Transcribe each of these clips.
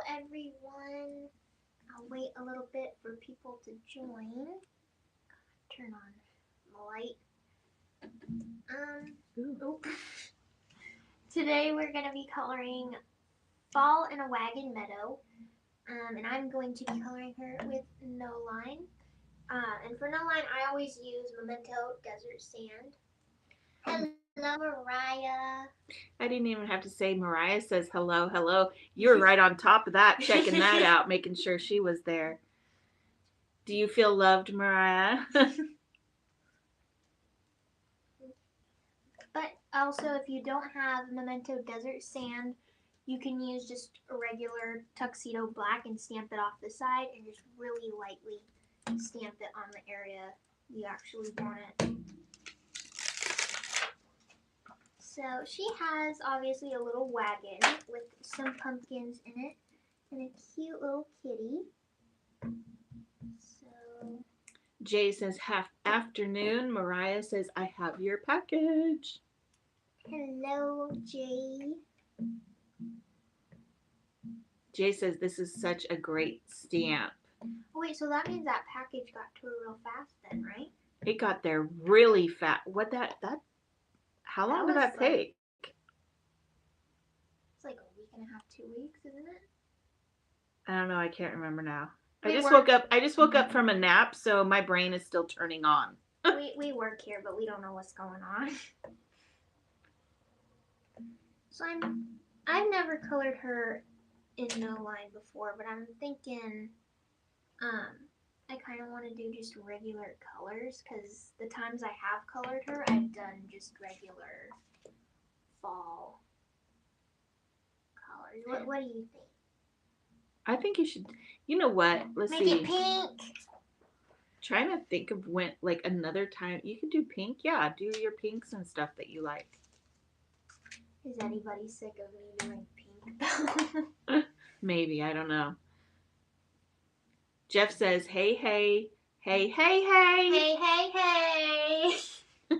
everyone. I'll wait a little bit for people to join. Turn on the light. Today we're going to be coloring Fall in a Wagon Meadow. And I'm going to be coloring her with no line. And for no line, I always use Memento Desert Sand. Hello, Mariah. I didn't even have to say Mariah says hello, hello. You were right on top of that, checking that out, making sure she was there. Do you feel loved, Mariah? But also, if you don't have Memento Desert Sand, you can use just a regular tuxedo black and stamp it off the side and just really lightly stamp it on the area you actually want it. So she has obviously a little wagon with some pumpkins in it and a cute little kitty. So Jay says half afternoon. Mariah says I have your package. hello, Jay. Jay says this is such a great stamp. Oh, wait, so that means that package got to her real fast then, right? It got there really fast. How long did that take? It's like a week and a half, 2 weeks, isn't it? I don't know. I can't remember now. I just woke up from a nap, so my brain is still turning on. we work here, but we don't know what's going on. So I've never colored her in no line before, but I'm thinking I kind of want to do just regular colors because the times I have colored her, I've done just regular fall colors. What do you think? I think you should. You know what? Let's see. Make it pink. Trying to think of when, like another time you could do pink. Yeah, do your pinks and stuff that you like. Is anybody sick of me doing pink? Maybe, I don't know. Jeff says, hey, hey, hey, hey, hey. Hey, hey, hey.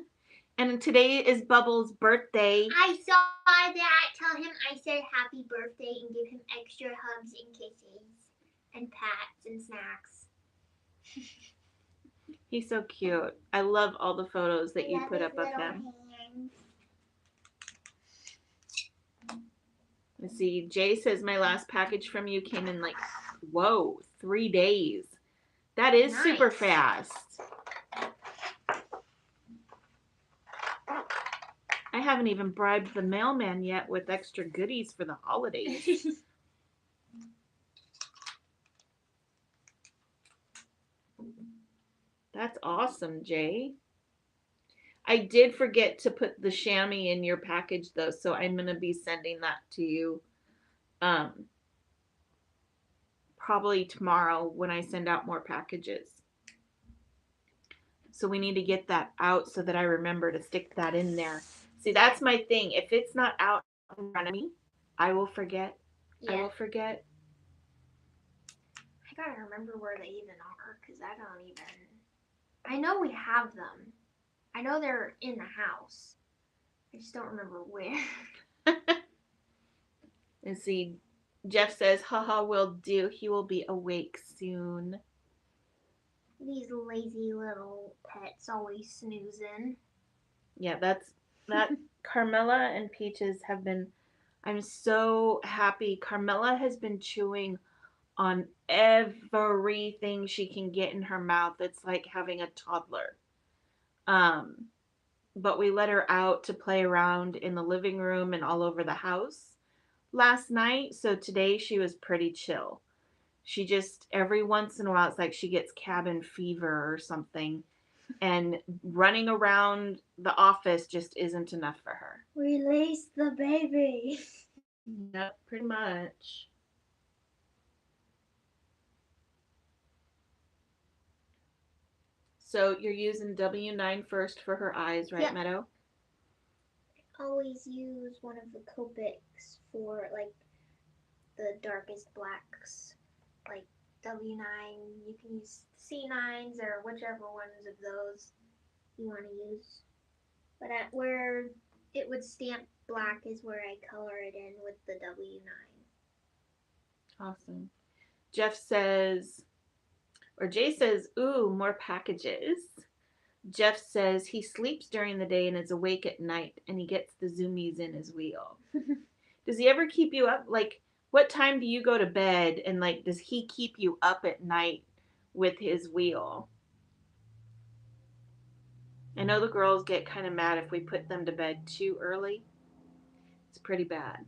And today is Bubbles' birthday. I saw that. Tell him I said happy birthday and give him extra hugs and kisses and pats and snacks. He's so cute. I love all the photos that you put up of him. Hands. Let's see. Jay says my last package from you came in like, 3 days. That is nice. Super fast. I haven't even bribed the mailman yet with extra goodies for the holidays. That's awesome, Jay. I did forget to put the chamois in your package, though, so I'm going to be sending that to you probably tomorrow when I send out more packages. So we need to get that out so that I remember to stick that in there. See, that's my thing. If it's not out in front of me, I will forget. Yeah. I will forget. I gotta remember where they even are because I don't even... I know we have them. I know they're in the house. I just don't remember where. Let's see. Jeff says, haha, will do. He will be awake soon. These lazy little pets always snoozing. Yeah, that Carmela and Peaches have been, I'm so happy. Carmela has been chewing on everything she can get in her mouth. It's like having a toddler. But we let her out to play around in the living room and all over the house last night. So today she was pretty chill. She just, every once in a while, it's like she gets cabin fever or something. And running around the office just isn't enough for her. Release the baby. Yep, pretty much. So you're using W9 first for her eyes, right, yep. Meadow? I always use one of the Copics for like the darkest blacks, like W9. You can use C9s or whichever ones of those you want to use. But where it would stamp black is where I color it in with the W9. Awesome. Jeff says, or Jay says, ooh, more packages. Jeff says he sleeps during the day and is awake at night, and he gets the zoomies in his wheel. Does he ever keep you up? Like, what time do you go to bed, and like, does he keep you up at night with his wheel? I know the girls get kind of mad if we put them to bed too early. It's pretty bad.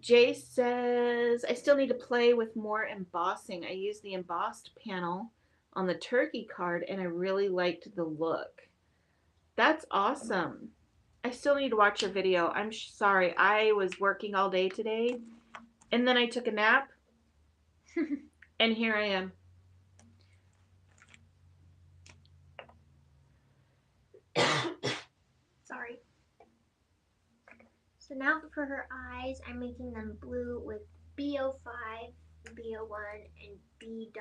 Jay says, I still need to play with more embossing. I used the embossed panel on the turkey card and I really liked the look. That's awesome. I still need to watch your video. I'm sorry. I was working all day today and then I took a nap and here I am. Sorry. So now for her eyes, I'm making them blue with B05, B01, and B00.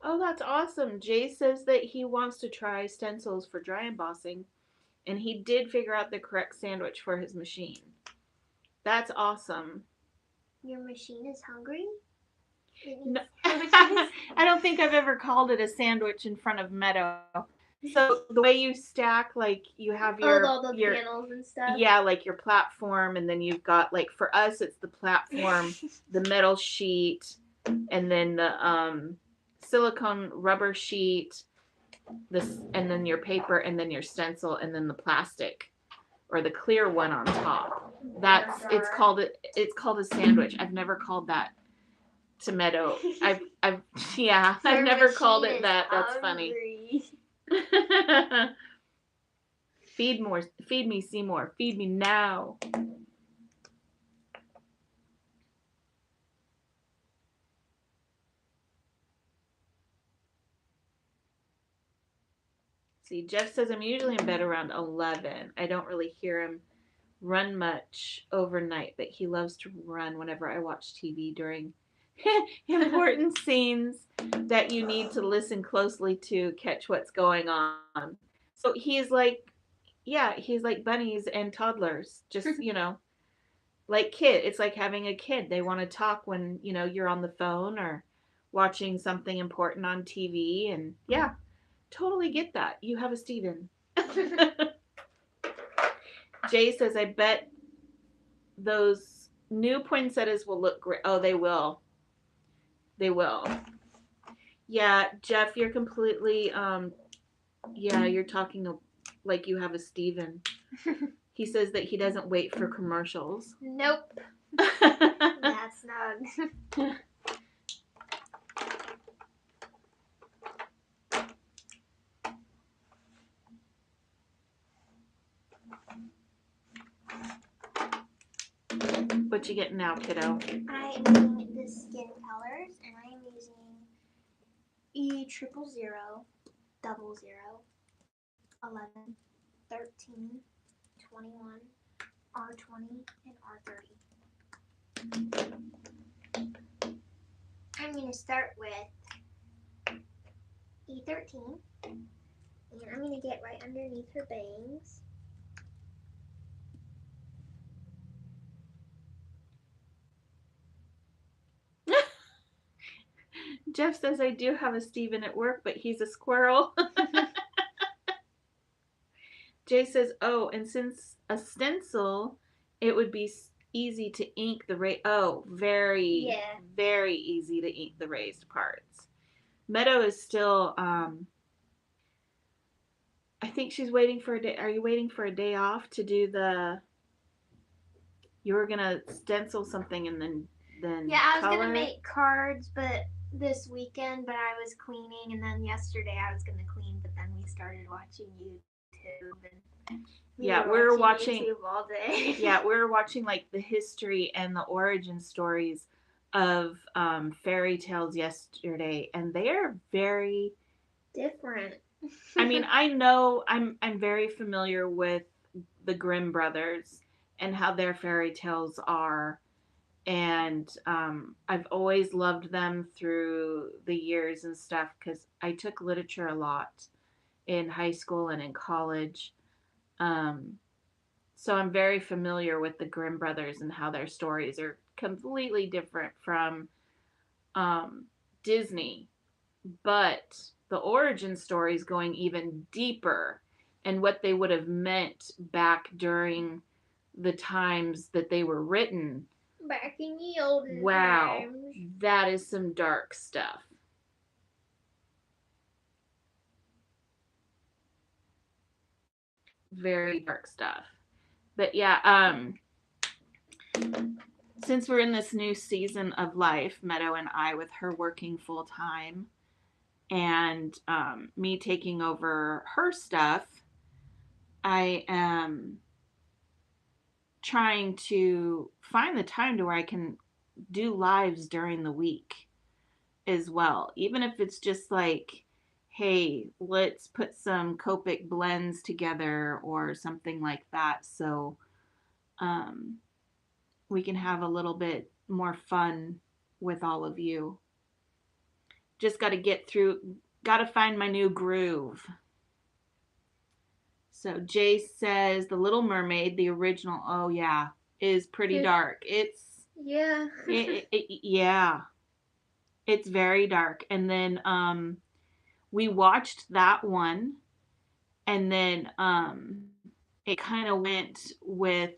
Oh, that's awesome. Jay says that he wants to try stencils for dry embossing and he did figure out the correct sandwich for his machine. That's awesome. Your machine is hungry? No, I don't think I've ever called it a sandwich in front of Meadow. So the way you stack, like you have all the panels and stuff. Yeah, like your platform, and then you've got like for us, it's the platform, the metal sheet, and then the silicone rubber sheet, and then your paper, and then your stencil, and then the plastic or the clear one on top. It's called a sandwich. I've never called that to Meadow. I've never called it that. That's funny. Feed me, Seymour. Feed me now. See, Jeff says I'm usually in bed around 11. I don't really hear him run much overnight, but he loves to run whenever I watch TV during important scenes that you need to listen closely to catch what's going on. So he's like bunnies and toddlers, just, like kid. It's like having a kid. They want to talk when, you're on the phone or watching something important on TV. And yeah, totally get that. You have a Steven. Jay says, I bet those new poinsettias will look great. Oh, they will. They will. Yeah, Jeff, you're completely, you're talking like you have a Steven. He says that he doesn't wait for commercials. Nope. That's not. What you getting now, kiddo? I am using the skin colors, and I am using E0000, 11, 13, 21, R20, and R30. I'm going to start with E13, and I'm going to get right underneath her bangs. Jeff says I do have a Steven at work, but he's a squirrel. Jay says, oh, and since a stencil, it would be easy to ink the very easy to ink the raised parts. Meadow is still, I think she's waiting for a day. Are you waiting for a day off to do you were going to stencil something and then yeah, I was going to make cards, but this weekend, but I was cleaning, and then yesterday I was going to clean, but then we started watching YouTube, and we were watching YouTube all day. Yeah, we were watching like the history and the origin stories of fairy tales yesterday, and they are very different. I mean, I know I'm very familiar with the Grimm brothers and how their fairy tales are, And I've always loved them through the years and stuff because I took literature a lot in high school and in college. Um, so I'm very familiar with the Grimm brothers and how their stories are completely different from um, Disney, but the origin story is going even deeper and what they would have meant back during the times that they were written. Back in the olden Wow, times. that is some dark stuff. Very dark stuff. But yeah, since we're in this new season of life, Meadow and I, with her working full time and me taking over her stuff, I am trying to find the time to where I can do lives during the week as well. Even if it's just like, hey, let's put some Copic blends together or something like that. So um, we can have a little bit more fun with all of you. Just got to get through, got to find my new groove. So Jay says The Little Mermaid, the original, oh yeah, is pretty dark. It's yeah. Yeah, it's very dark. And then we watched that one, and then it kind of went with,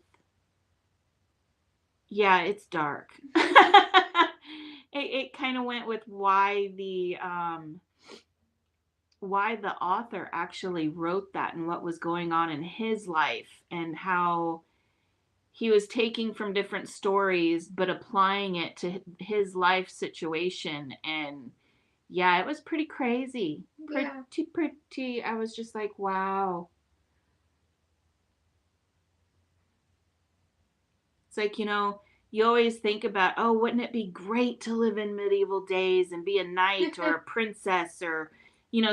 yeah, it's dark. It kind of went with why the author actually wrote that and what was going on in his life and how he was taking from different stories but applying it to his life situation. And yeah, it was pretty crazy. Pretty. I was just like, wow. It's like, you always think about, oh, wouldn't it be great to live in medieval days and be a knight or a princess or,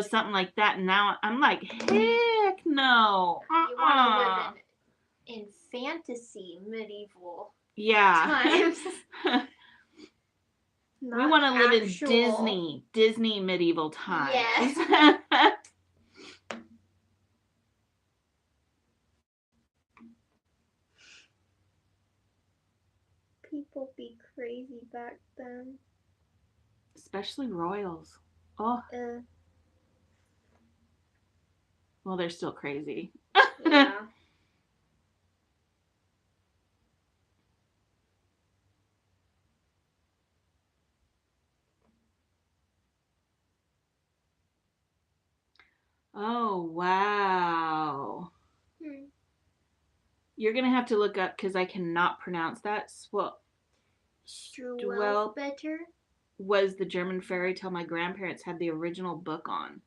something like that. And now I'm like, heck no. You want to live in fantasy medieval times. We want to live in Disney medieval times. Yes. People be crazy back then. Especially royals. Oh. Well, they're still crazy. Yeah. Oh, wow. You're going to have to look up because I cannot pronounce that. Better was the German fairy tale my grandparents had the original book on.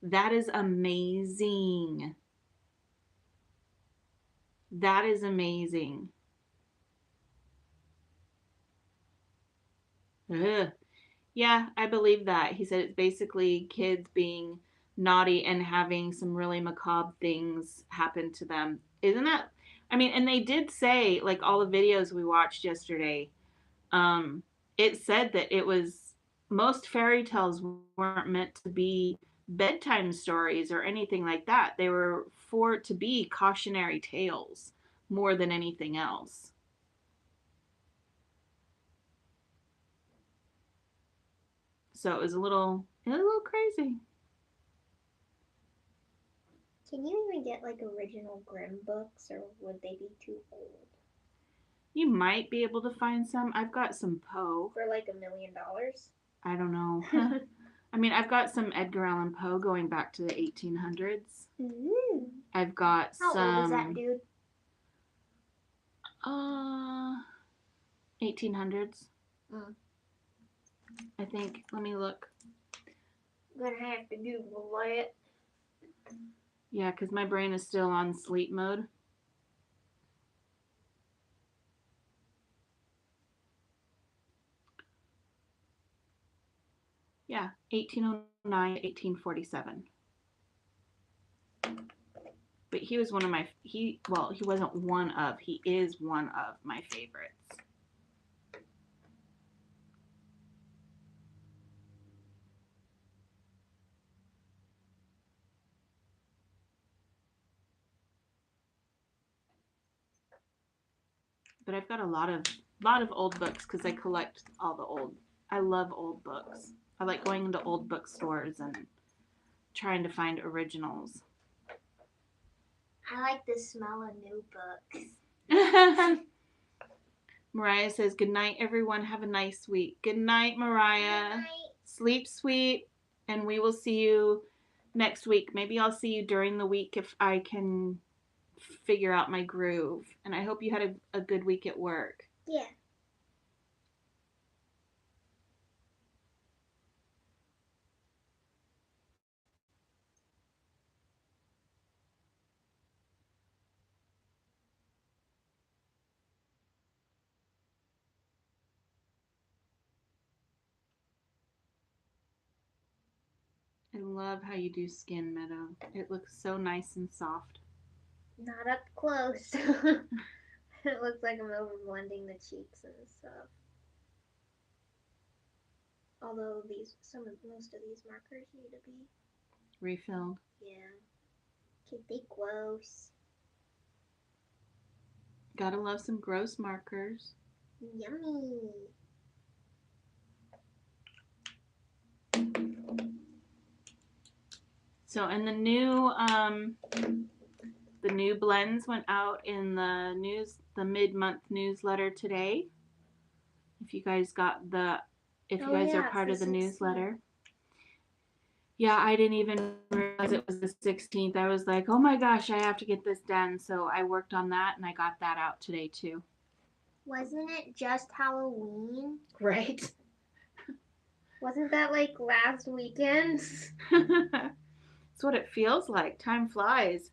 That is amazing. That is amazing. Ugh. Yeah, I believe that. He said it's basically kids being naughty and having some really macabre things happen to them. Isn't that? I mean, and they did say, like all the videos we watched yesterday, it said that it was, most fairy tales weren't meant to be bedtime stories or anything like that. They were for to be cautionary tales more than anything else. So it was a little crazy. Can you even get like original Grimm books, or would they be too old? You might be able to find some. I've got some Poe. For like $1 million? I don't know. I mean, I've got some Edgar Allan Poe going back to the 1800s. Mm. I've got How some. How old is that dude? 1800s. I think. Let me look. I'm gonna have to Google it. Yeah, because my brain is still on sleep mode. Yeah, 1809 to 1847. But he was one of he wasn't one of, he is one of my favorites. But I've got a lot of old books because I collect all the old. I love old books. I like going into old bookstores and trying to find originals. I like the smell of new books. Mariah says, "Good night, everyone. Have a nice week." Good night, Mariah. Good night. Sleep sweet, and we will see you next week. Maybe I'll see you during the week if I can figure out my groove. And I hope you had a good week at work. Yeah. I love how you do Skin Meadow. It looks so nice and soft. Not up close. It looks like I'm over blending the cheeks and stuff. Although most of these markers need to be refilled. Yeah. Okay, they gross. Gotta love some gross markers. Yummy. So, and the new blends went out in the mid-month newsletter today. If you guys are part of the newsletter. Yeah, I didn't even realize it was the 16th. I was like, oh my gosh, I have to get this done. So I worked on that and I got that out today too. Wasn't it just Halloween? Right. Wasn't that like last weekend? That's what it feels like. Time flies.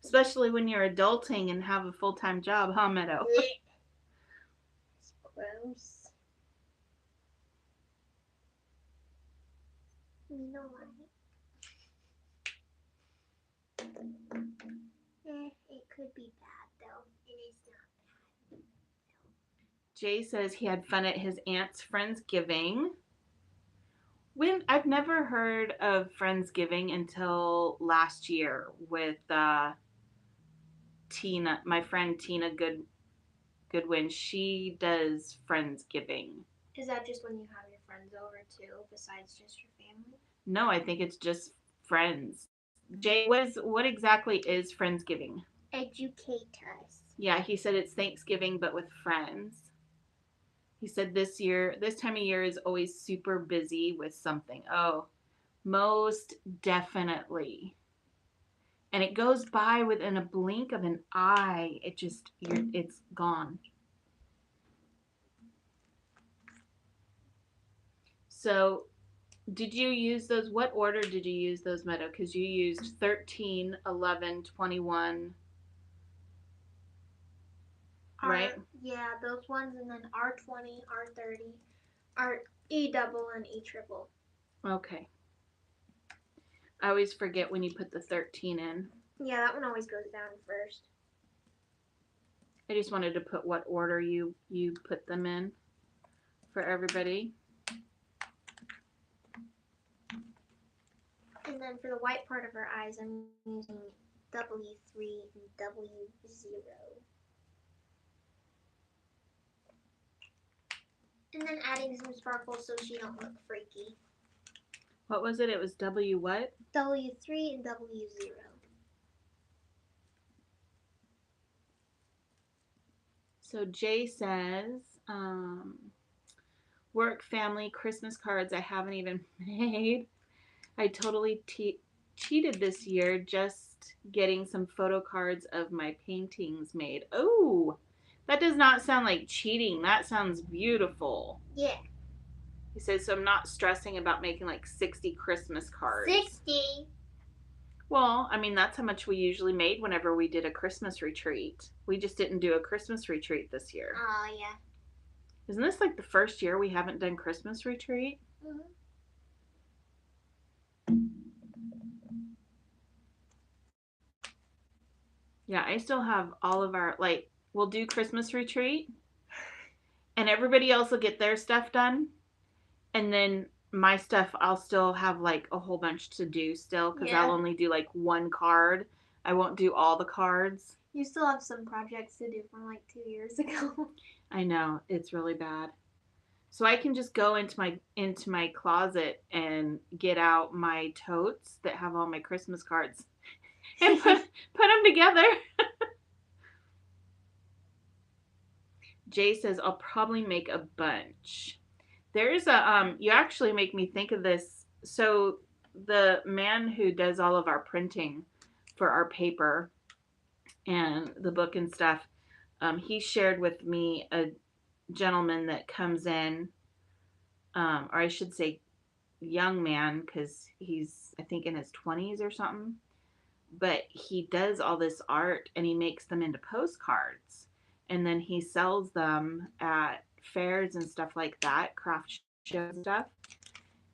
Especially when you're adulting and have a full-time job, huh, Meadow? It's gross. You know what? It could be bad though. It is not bad. Jay says he had fun at his aunt's Friendsgiving. I've never heard of Friendsgiving until last year with Tina, my friend Tina Goodwin. She does Friendsgiving. Is that just when you have your friends over too, besides just your family? No, I think it's just friends. Jay, what exactly is Friendsgiving? Educate us. Yeah, he said it's Thanksgiving but with friends. He said this time of year is always super busy with something. Oh, most definitely. And it goes by within a blink of an eye. It's gone. So, did you use those? What order did you use those, Meadow? Because you used 13, 11, 21. Right? Yeah, those ones, and then R20, R30, R E double, and E triple. Okay. I always forget when you put the 13 in. Yeah, that one always goes down first. I just wanted to put what order you put them in for everybody. And then for the white part of her eyes, I'm using W3 and W0. And then adding some sparkles so she don't look freaky. What was it? It was W what? W3 and W0. So Jay says, work, family, Christmas cards I haven't even made. I totally cheated this year just getting some photo cards of my paintings made. Oh, that does not sound like cheating. That sounds beautiful. Yeah. He says, so I'm not stressing about making like 60 Christmas cards. 60? Well, I mean, that's how much we usually made whenever we did a Christmas retreat. We just didn't do a Christmas retreat this year. Oh, yeah. Isn't this like the first year we haven't done Christmas retreat? Mm-hmm. Yeah, I still have all of our, like, we'll do Christmas retreat, and everybody else will get their stuff done, and then my stuff, I'll still have, like, a whole bunch to do still, because I'll only do, like, one card. I won't do all the cards. You still have some projects to do from like 2 years ago. I know, it's really bad. So I can just go into my closet and get out my totes that have all my Christmas cards and put them together. Jay says I'll probably make a bunch. There's a you actually make me think of this. So the man who does all of our printing for our paper and the book and stuff, he shared with me a gentleman that comes in, or I should say young man, because he's I think in his 20s or something, but he does all this art and he makes them into postcards and then he sells them at fairs and stuff like that, craft shows and stuff,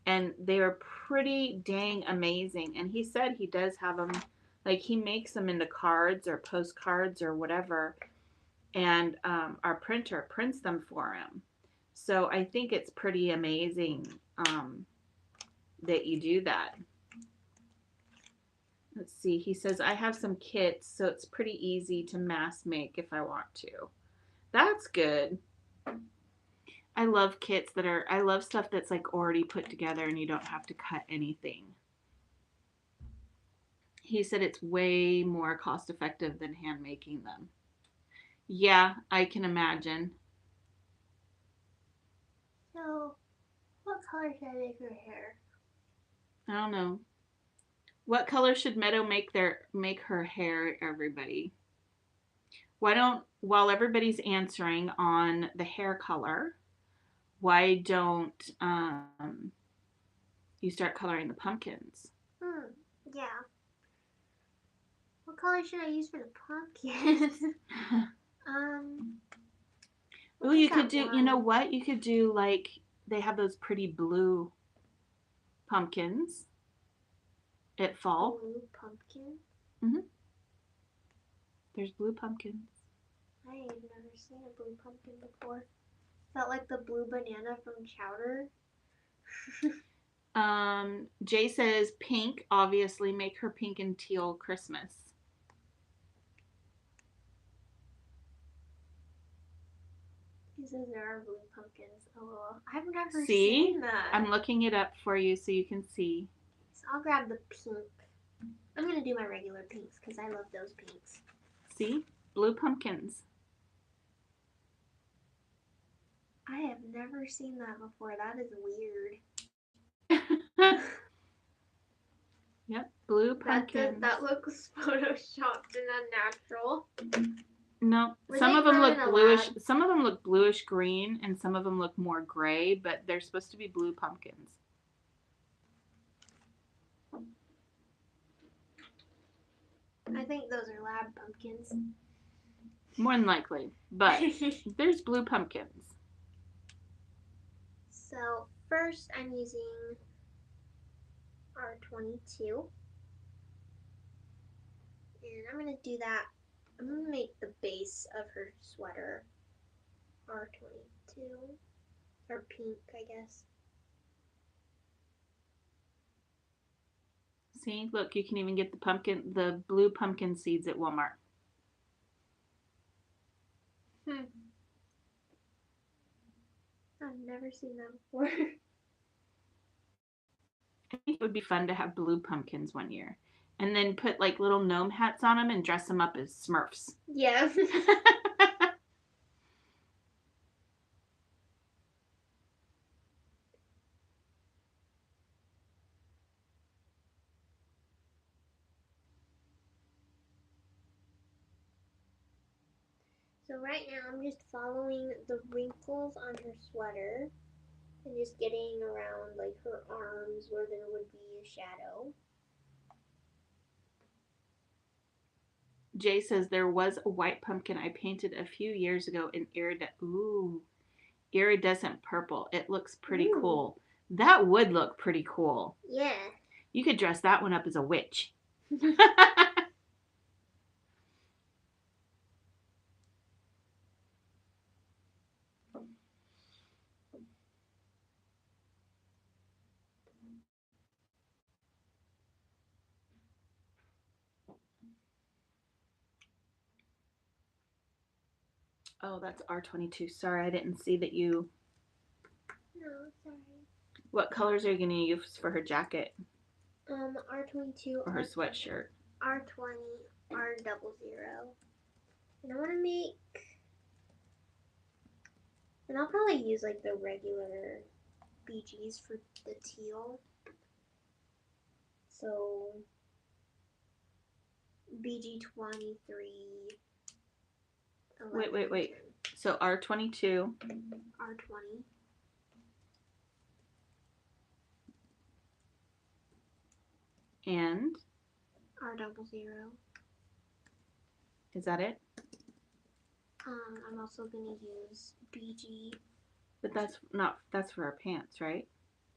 and they are pretty dang amazing. And he said he does have them, like he makes them into cards or postcards or whatever, and our printer prints them for him. So I think it's pretty amazing that you do that. Let's see. He says, I have some kits, so it's pretty easy to mass make if I want to. That's good. I love kits I love stuff that's like already put together and you don't have to cut anything. He said it's way more cost effective than hand making them. Yeah, I can imagine. So, what color should I make her hair? I don't know. What color should Meadow make her hair, everybody? Why don't, while everybody's answering on the hair color, why don't you start coloring the pumpkins? Yeah. What color should I use for the pumpkins? Oh, you could do, you know what? You could do like, they have those pretty blue pumpkins at fall. Blue pumpkin? Mm-hmm. There's blue pumpkins. I have never seen a blue pumpkin before. Is that like the blue banana from Chowder? Jay says pink, obviously make her pink and teal Christmas. He says there are blue pumpkins. Oh, I've never seen that. I'm looking it up for you so you can see. So I'll grab the pink. I'm going to do my regular pinks because I love those pinks. See? Blue pumpkins. I have never seen that before. That is weird. Yep, blue pumpkins. That looks photoshopped and unnatural. No, some of them look bluish. Some of them look bluish green, and some of them look more gray. But they're supposed to be blue pumpkins. I think those are lab pumpkins. More than likely, but there's blue pumpkins. So first, I'm using R22, and I'm gonna do that. I'm going to make the base of her sweater R22, or pink, I guess. See, look, you can even get the blue pumpkin seeds at Walmart. I've never seen that before. I think it would be fun to have blue pumpkins one year. And then put like little gnome hats on them and dress them up as Smurfs. Yeah. So right now I'm just following the wrinkles on her sweater and just getting around like her arms where there would be a shadow. Jay says there was a white pumpkin I painted a few years ago in iridescent purple. It looks pretty cool. That would look pretty cool. Yeah. You could dress that one up as a witch. Oh, that's R22. Sorry, I didn't see that you. No, sorry. What colors are you going to use for her jacket R22, or her sweatshirt? R20, R00. And I want to make. And I'll probably use like the regular BGs for the teal. So BG23. Wait. So R22. R20. And? R00. Is that it? I'm also going to use BG. But that's for our pants, right?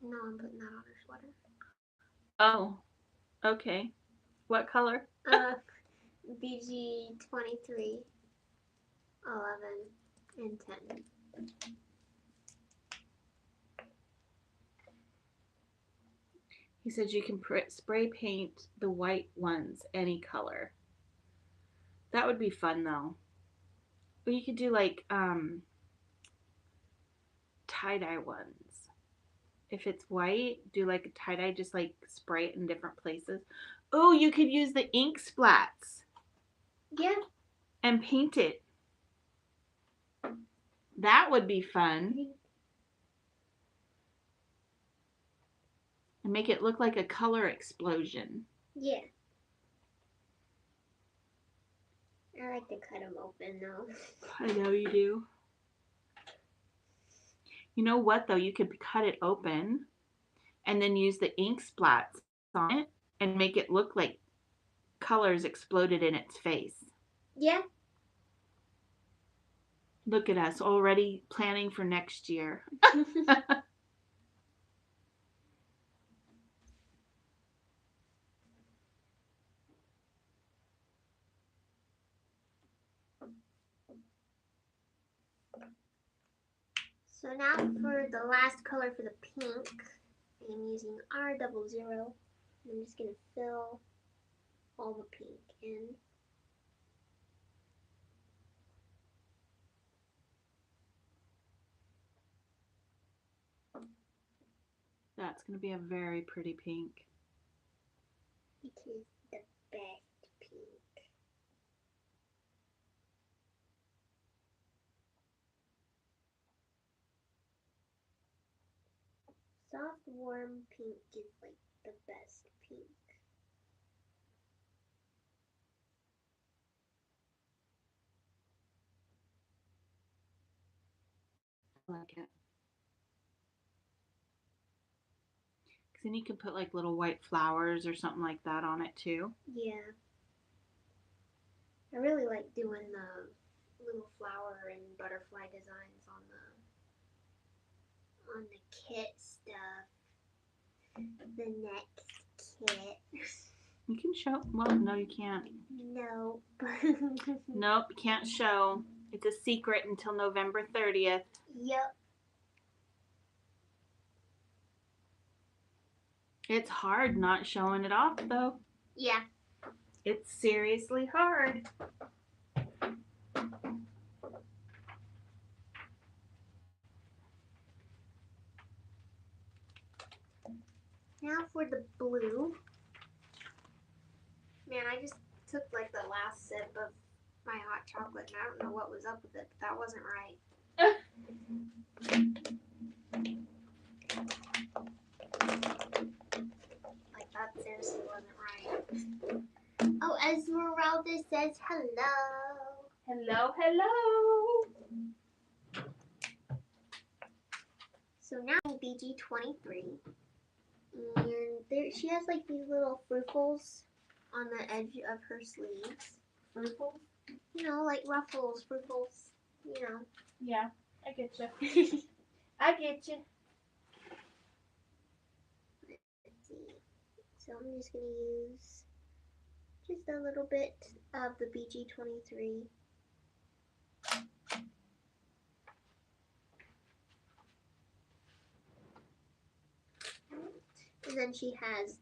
No, I'm putting that on her sweater. Oh, okay. What color? BG 23, 11, and 10. He said you can spray paint the white ones any color. That would be fun though. Or you could do like tie-dye ones. If it's white, do like a tie-dye, just like spray it in different places. Oh, you could use the ink splats. Yeah. And paint it. That would be fun. And make it look like a color explosion. Yeah. I like to cut them open though. I know you do. You know what though? You could cut it open and then use the ink splats on it and make it look like colors exploded in its face. Yeah. Look at us already planning for next year. So now for the last color for the pink, I'm using R00. I'm just going to fill all the pink in. That's going to be a very pretty pink. It is the best pink. Soft, warm pink is like the best pink. I like it. Because then you can put like little white flowers or something like that on it too. Yeah. I really like doing the little flower and butterfly designs on the kit stuff. The next kit. You can show. Well, no, you can't. No. Nope, you can't show. It's a secret until November 30th. Yep. It's hard not showing it off, though. Yeah. It's seriously hard. Now for the blue. Man, I just took like the last sip of my hot chocolate and I don't know what was up with it, but that wasn't right. Like that seriously wasn't right. Oh, Esmeralda says hello. Hello, hello. So now BG23. And there, she has like these little fruffles on the edge of her sleeves. Fruffles? You know, like ruffles, fruffles, you know. Yeah, I get you. I get you. Let's see. So I'm just going to use just a little bit of the BG23. And then she has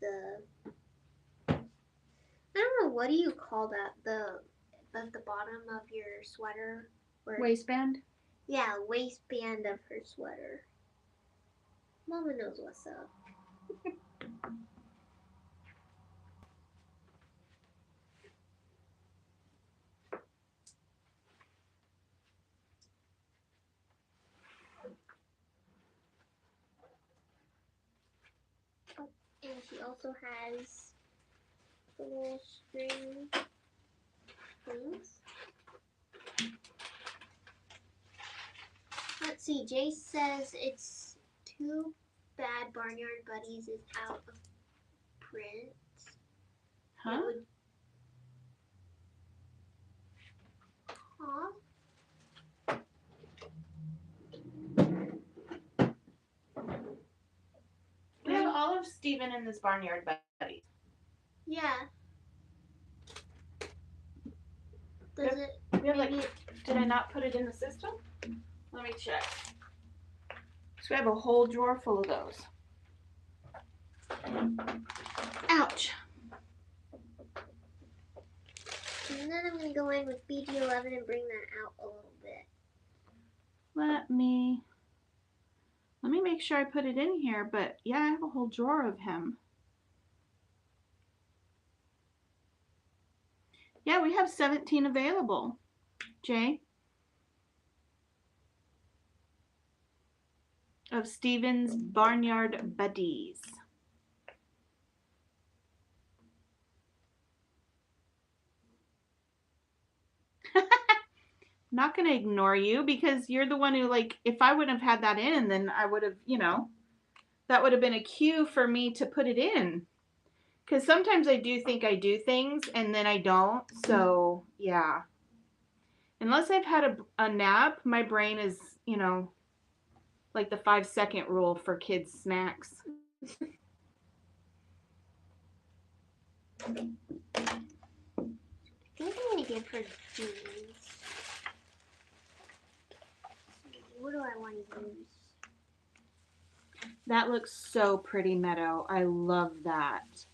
I don't know, what do you call that? At the bottom of your sweater Or, Waistband? yeah, waistband of her sweater. Mama knows what's up. And she also has the little string things. Let's see, Jace says it's too bad Barnyard Buddies is out of print. Huh? Huh? We have all of Steven and his Barnyard Buddies. Yeah. Does it? We have did I not put it in the system? Let me check. So we have a whole drawer full of those. Ouch. And then I'm gonna go in with BG11 and bring that out a little bit. Let me make sure I put it in here, but yeah, I have a whole drawer of him. Yeah, we have 17 available. Jay? Of Steven's Barnyard Buddies. I'm not going to ignore you because you're the one who, like, if I wouldn't have had that in, then I would have, you know, that would have been a cue for me to put it in. Because sometimes I do think I do things and then I don't. So, yeah. Unless I've had a nap, my brain is, you know, like the 5-second rule for kids' snacks. I think I'm gonna give her jeans. What do I want to use? That looks so pretty, Meadow. I love that.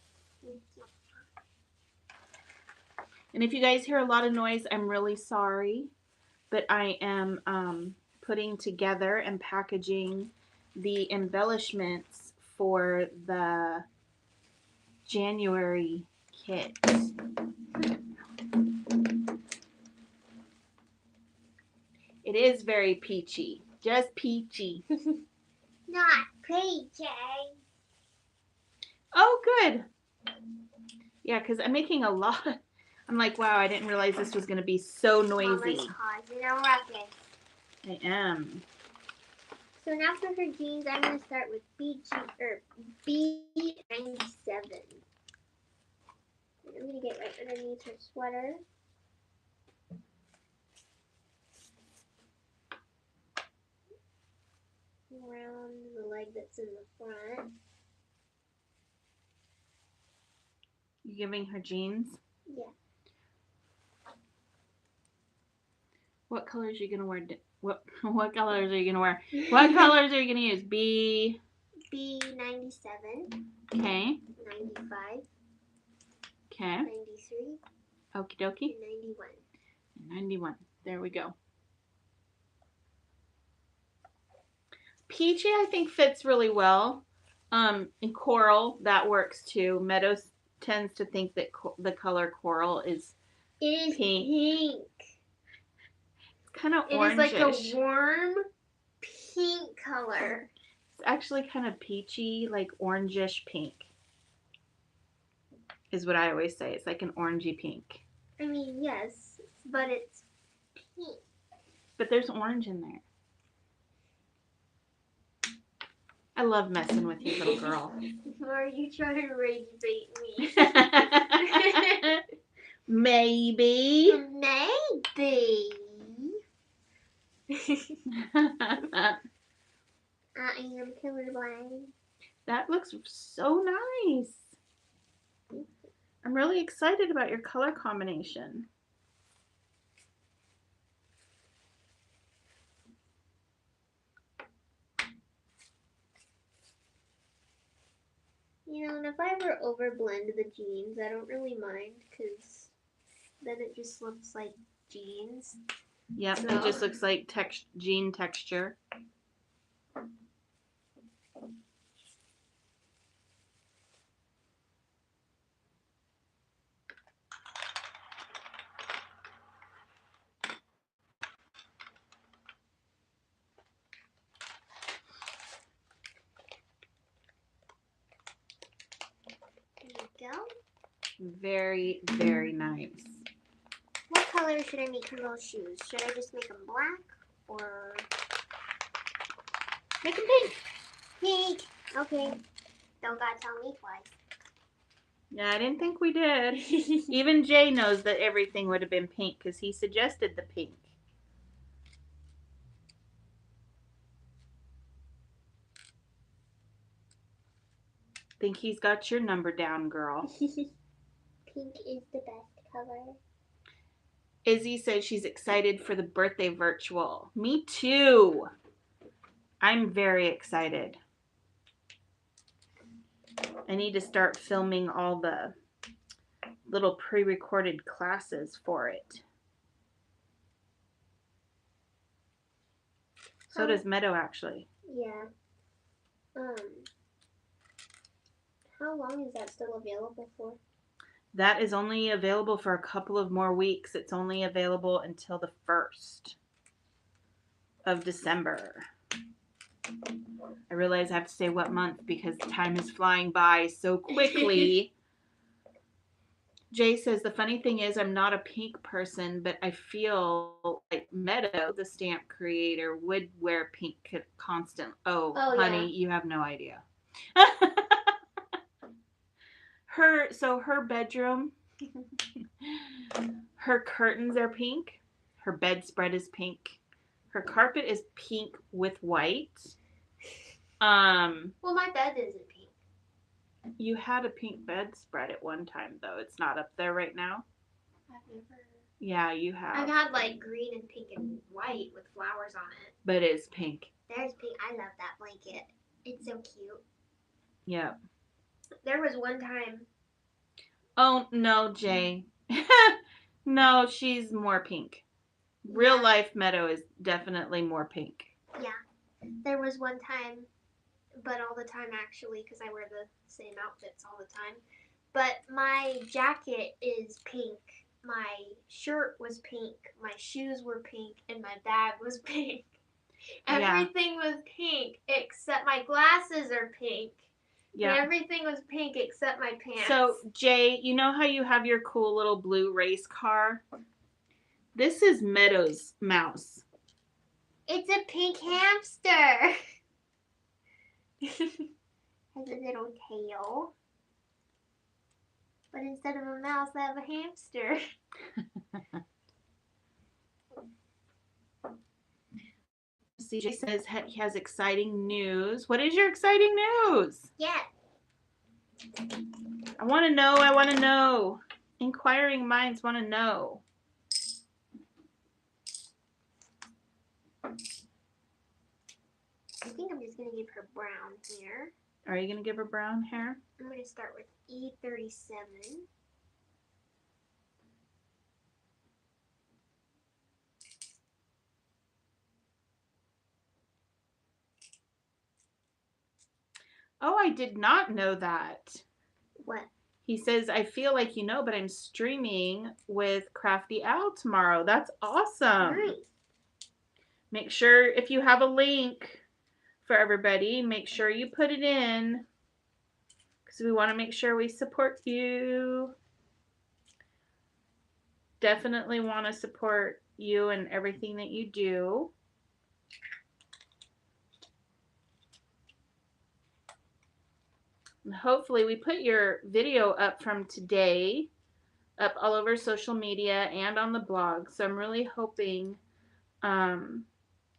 And if you guys hear a lot of noise, I'm really sorry. But I am putting together and packaging the embellishments for the January kit. It is very peachy. Just peachy. Not peachy. Oh, good. Yeah, because I'm making a lot. I'm like, wow, I didn't realize this was going to be so noisy. Mama's causing a ruckus. I am. So now for her jeans, I'm going to start with B97. I'm going to get right underneath her sweater. Around the leg that's in the front. You giving her jeans? Yeah. What colors are you gonna wear? What colors are you gonna wear? What colors are you gonna use? B97. Okay. 95. Okay. 93. Okie dokie. 91. 91. There we go. Peachy, I think, fits really well. And coral, that works too. Meadows tends to think that the color coral is pink. Kind of orangish. It is like a warm pink color. It's actually kind of peachy, like orangish pink. Is what I always say. It's like an orangey pink. I mean, yes, but it's pink. But there's orange in there. I love messing with you, little girl. Are you trying to rage bait me? Maybe. Maybe. I am colorblind. That looks so nice. I'm really excited about your color combination. You know, and if I ever overblend the jeans, I don't really mind because then it just looks like jeans. Yep, So. it just looks like jean texture. There you go. Very, very nice. What color should I make her little shoes? Should I just make them black or Make them pink. pink? Okay. Don't gotta tell me twice. Yeah, I didn't think we did. Even Jay knows that everything would have been pink because he suggested the pink. Think he's got your number down, girl. Pink is the best color. Izzy says she's excited for the birthday virtual. Me too. I'm very excited. I need to start filming all the little pre-recorded classes for it. So does Meadow, actually. Yeah. How long is that still available for? That is only available for a couple of more weeks. It's only available until the 1st of December. I realize I have to say what month because time is flying by so quickly. Jay says, the funny thing is I'm not a pink person, but I feel like Meadow, the stamp creator, would wear pink constant. Oh honey, yeah. You have no idea. Her bedroom, her curtains are pink. Her bedspread is pink. Her carpet is pink with white. Well, my bed isn't pink. You had a pink bedspread at one time, though. It's not up there right now. I've never. Yeah, you have. I've had like green and pink and white with flowers on it. But it's pink. There's pink. I love that blanket. It's so cute. Yeah. There was one time. Oh, no, Jay. No, she's more pink. Real life Meadow is definitely more pink. Yeah. There was one time, but all the time actually, because I wear the same outfits all the time. But my jacket is pink. My shirt was pink. My shoes were pink. And my bag was pink. Everything was pink except my glasses are pink. Yeah. And everything was pink except my pants. So, Jay, you know how you have your cool little blue race car? This is Meadow's mouse. It's a pink hamster. Has a little tail. But instead of a mouse, I have a hamster. CJ says he has exciting news. What is your exciting news? Yeah. I want to know. I want to know. Inquiring minds want to know. I think I'm just going to give her brown hair. Are you going to give her brown hair? I'm going to start with E37. Oh, I did not know that. What? He says, I feel like you know, but I'm streaming with Crafty Owl tomorrow. That's awesome. Nice. Make sure if you have a link for everybody, make sure you put it in because we want to make sure we support you. Definitely want to support you and everything that you do. And hopefully we put your video up from today up all over social media and on the blog. So I'm really hoping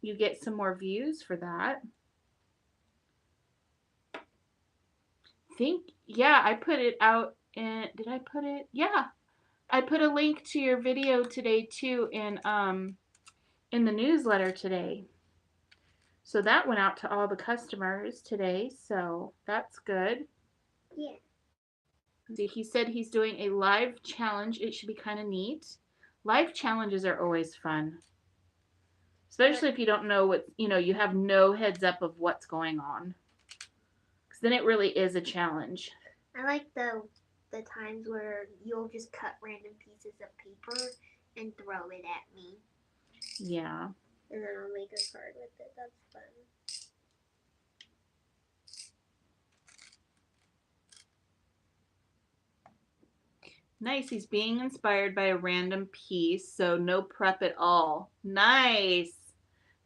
you get some more views for that. I put it out in, did I put it? Yeah. I put a link to your video today too in the newsletter today. So that went out to all the customers today, so that's good. Yeah. See, he said he's doing a live challenge. It should be kind of neat. Live challenges are always fun. Especially if you don't know what, you have no heads up of what's going on. Because then it really is a challenge. I like the times where you'll just cut random pieces of paper and throw it at me. Yeah. And then I'll make a card with it. That's fun. Nice. He's being inspired by a random piece, so no prep at all. Nice.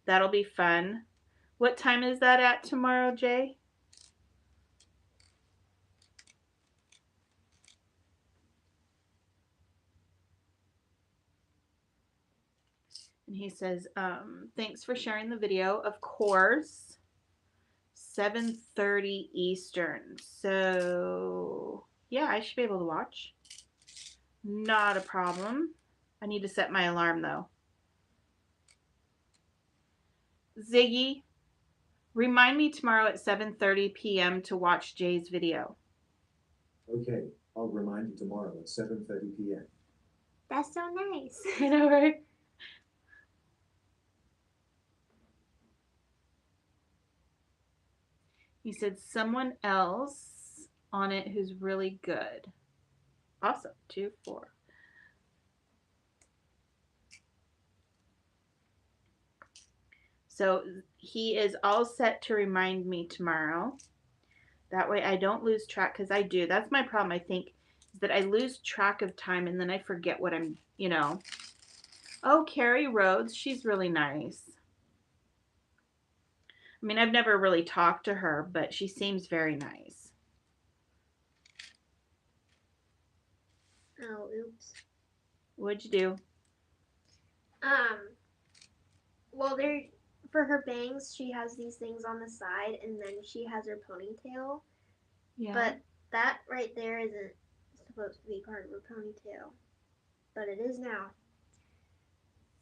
That'll be fun. What time is that at tomorrow, Jay? And he says, thanks for sharing the video. Of course. 7:30 Eastern. So, yeah, I should be able to watch. Not a problem. I need to set my alarm, though. Ziggy, remind me tomorrow at 7:30 p.m. to watch Jay's video. Okay, I'll remind you tomorrow at 7:30 p.m. That's so nice. I know, right? He said someone else on it who's really good. Awesome. 2, 4. So he is all set to remind me tomorrow. That way I don't lose track, because I do. That's my problem, I think, is that I lose track of time and then I forget what I'm, Oh, Carrie Rhodes, she's really nice. I mean, I've never really talked to her, but she seems very nice. Oh, oops. What'd you do? Well, for her bangs, she has these things on the side, and then she has her ponytail. Yeah. But that right there isn't supposed to be part of her ponytail. But it is now.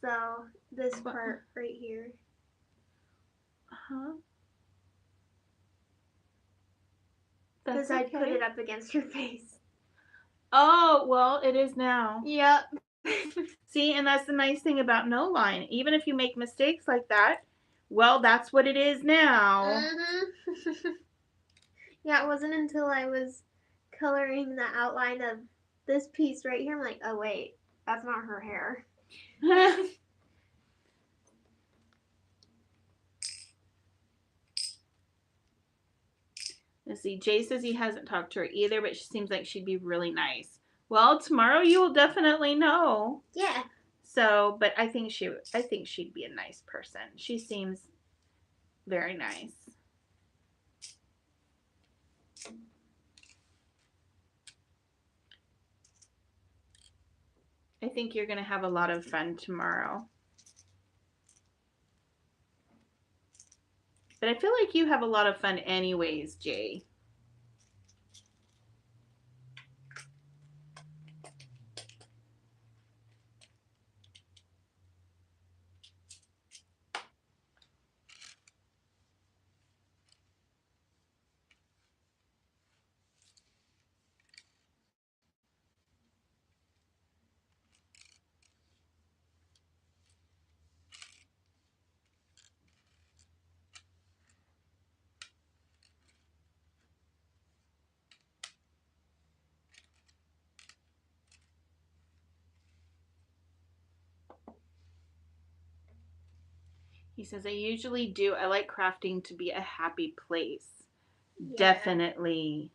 So, this part right here. Huh? Because I put it up against her face. Oh, well, it is now. Yep. See, and that's the nice thing about no line. Even if you make mistakes like that, well, that's what it is now. Mm-hmm. Yeah, it wasn't until I was coloring the outline of this piece right here, I'm like, oh wait, that's not her hair. Let's see. Jay says he hasn't talked to her either, but she seems like she'd be really nice. Well, tomorrow you will definitely know. Yeah. So, but I think she'd be a nice person. She seems very nice. I think you're going to have a lot of fun tomorrow. But I feel like you have a lot of fun anyways, Jay. He says, I usually do. I like crafting to be a happy place. Yeah. Definitely.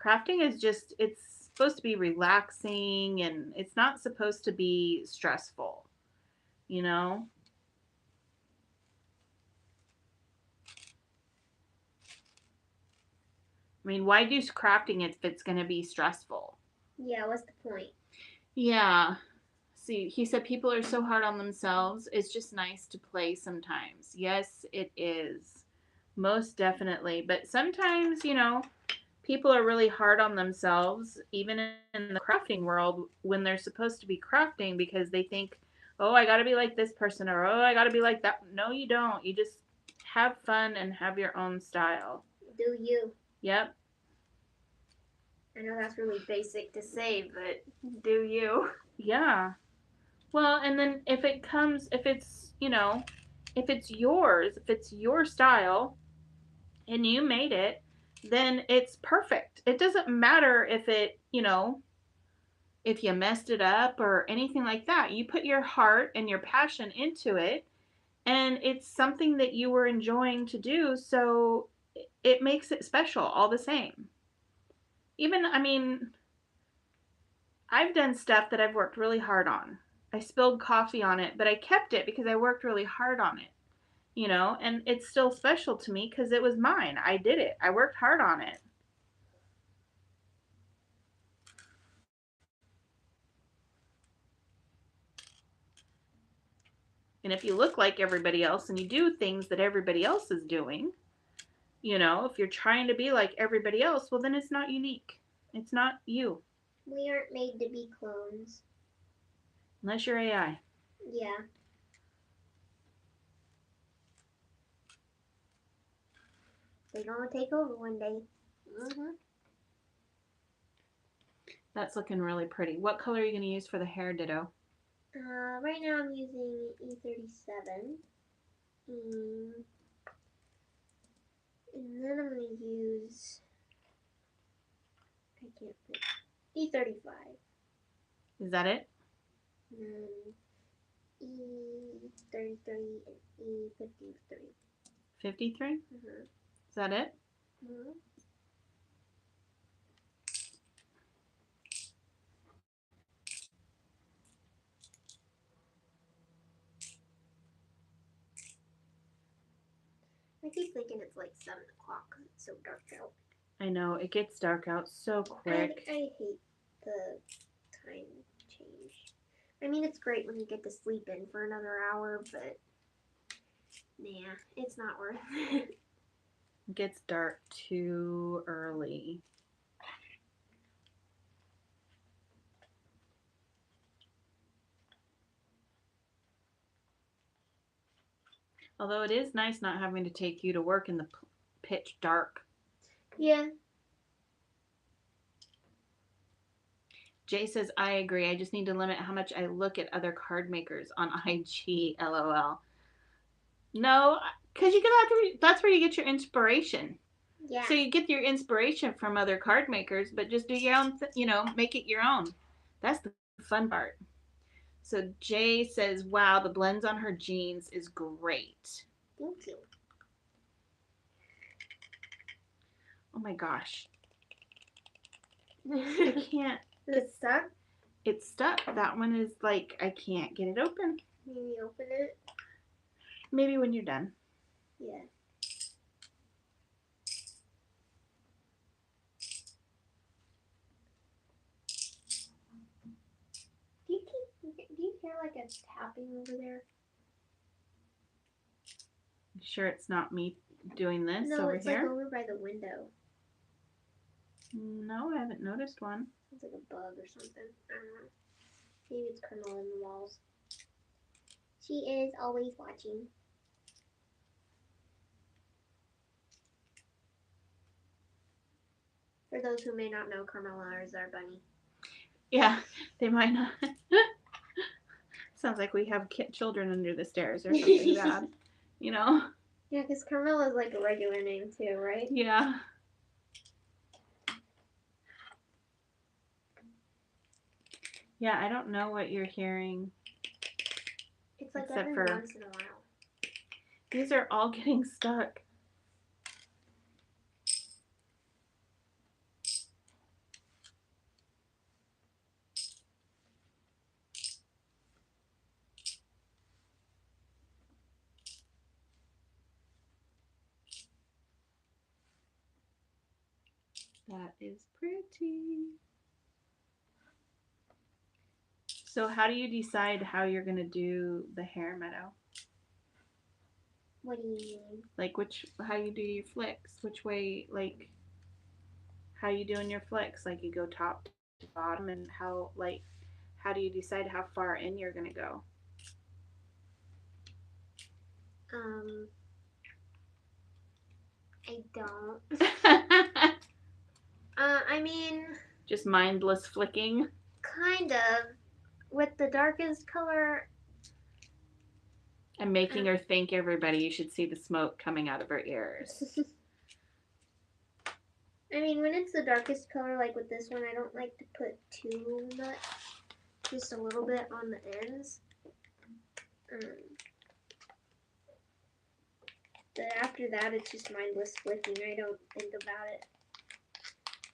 Crafting is just, it's supposed to be relaxing and it's not supposed to be stressful, you know? I mean, why do crafting if it's going to be stressful? Yeah, what's the point? Yeah. See, he said people are so hard on themselves. It's just nice to play sometimes. Yes, it is. Most definitely. But sometimes, people are really hard on themselves, even in the crafting world, when they're supposed to be crafting because they think, oh, I got to be like this person, or oh, I got to be like that. No, you don't. You just have fun and have your own style. Do you? Yep. I know that's really basic to say, but do you? Yeah. Well, and then if it's, you know, if it's yours, if it's your style and you made it, then it's perfect. It doesn't matter if it, you know, if you messed it up or anything like that. You put your heart and your passion into it, and it's something that you were enjoying to do, so it makes it special all the same. Even, I mean, I've done stuff that I've worked really hard on. I spilled coffee on it, but I kept it because I worked really hard on it, you know, and it's still special to me because it was mine. I did it. I worked hard on it. And if you look like everybody else and you do things that everybody else is doing, you know, if you're trying to be like everybody else, well, then it's not unique. It's not you. We aren't made to be clones. Unless you're AI. Yeah. They're gonna take over one day. That's looking really pretty. What color are you going to use for the hair, Ditto? Right now I'm using E37. And then I'm gonna use, I can't think, E35. Is that it? And E33 and E53. 53? Mm-hmm. Is that it? Mm-hmm. I keep thinking it's like 7 o'clock because it's so dark out. I know, it gets dark out so quick. I hate the time change. I mean, it's great when you get to sleep in for another hour, but nah, it's not worth it. It gets dark too early. Although it is nice not having to take you to work in the pitch dark. Yeah. Jay says, I agree. I just need to limit how much I look at other card makers on IG, LOL. No, because that's where you get your inspiration. Yeah. So you get your inspiration from other card makers, but just do your own, you know, make it your own. That's the fun part. So Jay says, wow, the blends on her jeans is great. Thank you. Oh my gosh. I can't. Is it stuck? It's stuck. That one is like, I can't get it open. Maybe open it? Maybe when you're done. Yeah. Do you hear like a tapping over there? You sure it's not me doing this No, over it's here? like over by the window. No, I haven't noticed one. It's like a bug or something. I don't know. Maybe it's Colonel in the walls. She is always watching. For those who may not know, Carmela is our bunny. Yeah, they might not. Sounds like we have children under the stairs or something bad, you know? Yeah, because Carmela is like a regular name too, right? Yeah. Yeah, I don't know what you're hearing. It's like Except every for- once in a while. These are all getting stuck. That is pretty. So how do you decide how you're going to do the hair, Meadow? What do you mean? Like how you do your flicks? Which way, like, how you doing your flicks? Like you go top to bottom, and how do you decide how far in you're going to go? I don't. I mean, Just mindless flicking? kind of. With the darkest color, I'm making her think, everybody. You should see the smoke coming out of her ears. I mean, when it's the darkest color, like with this one, I don't like to put too much, just a little bit on the ends. But after that, it's just mindless flicking. I don't think about it.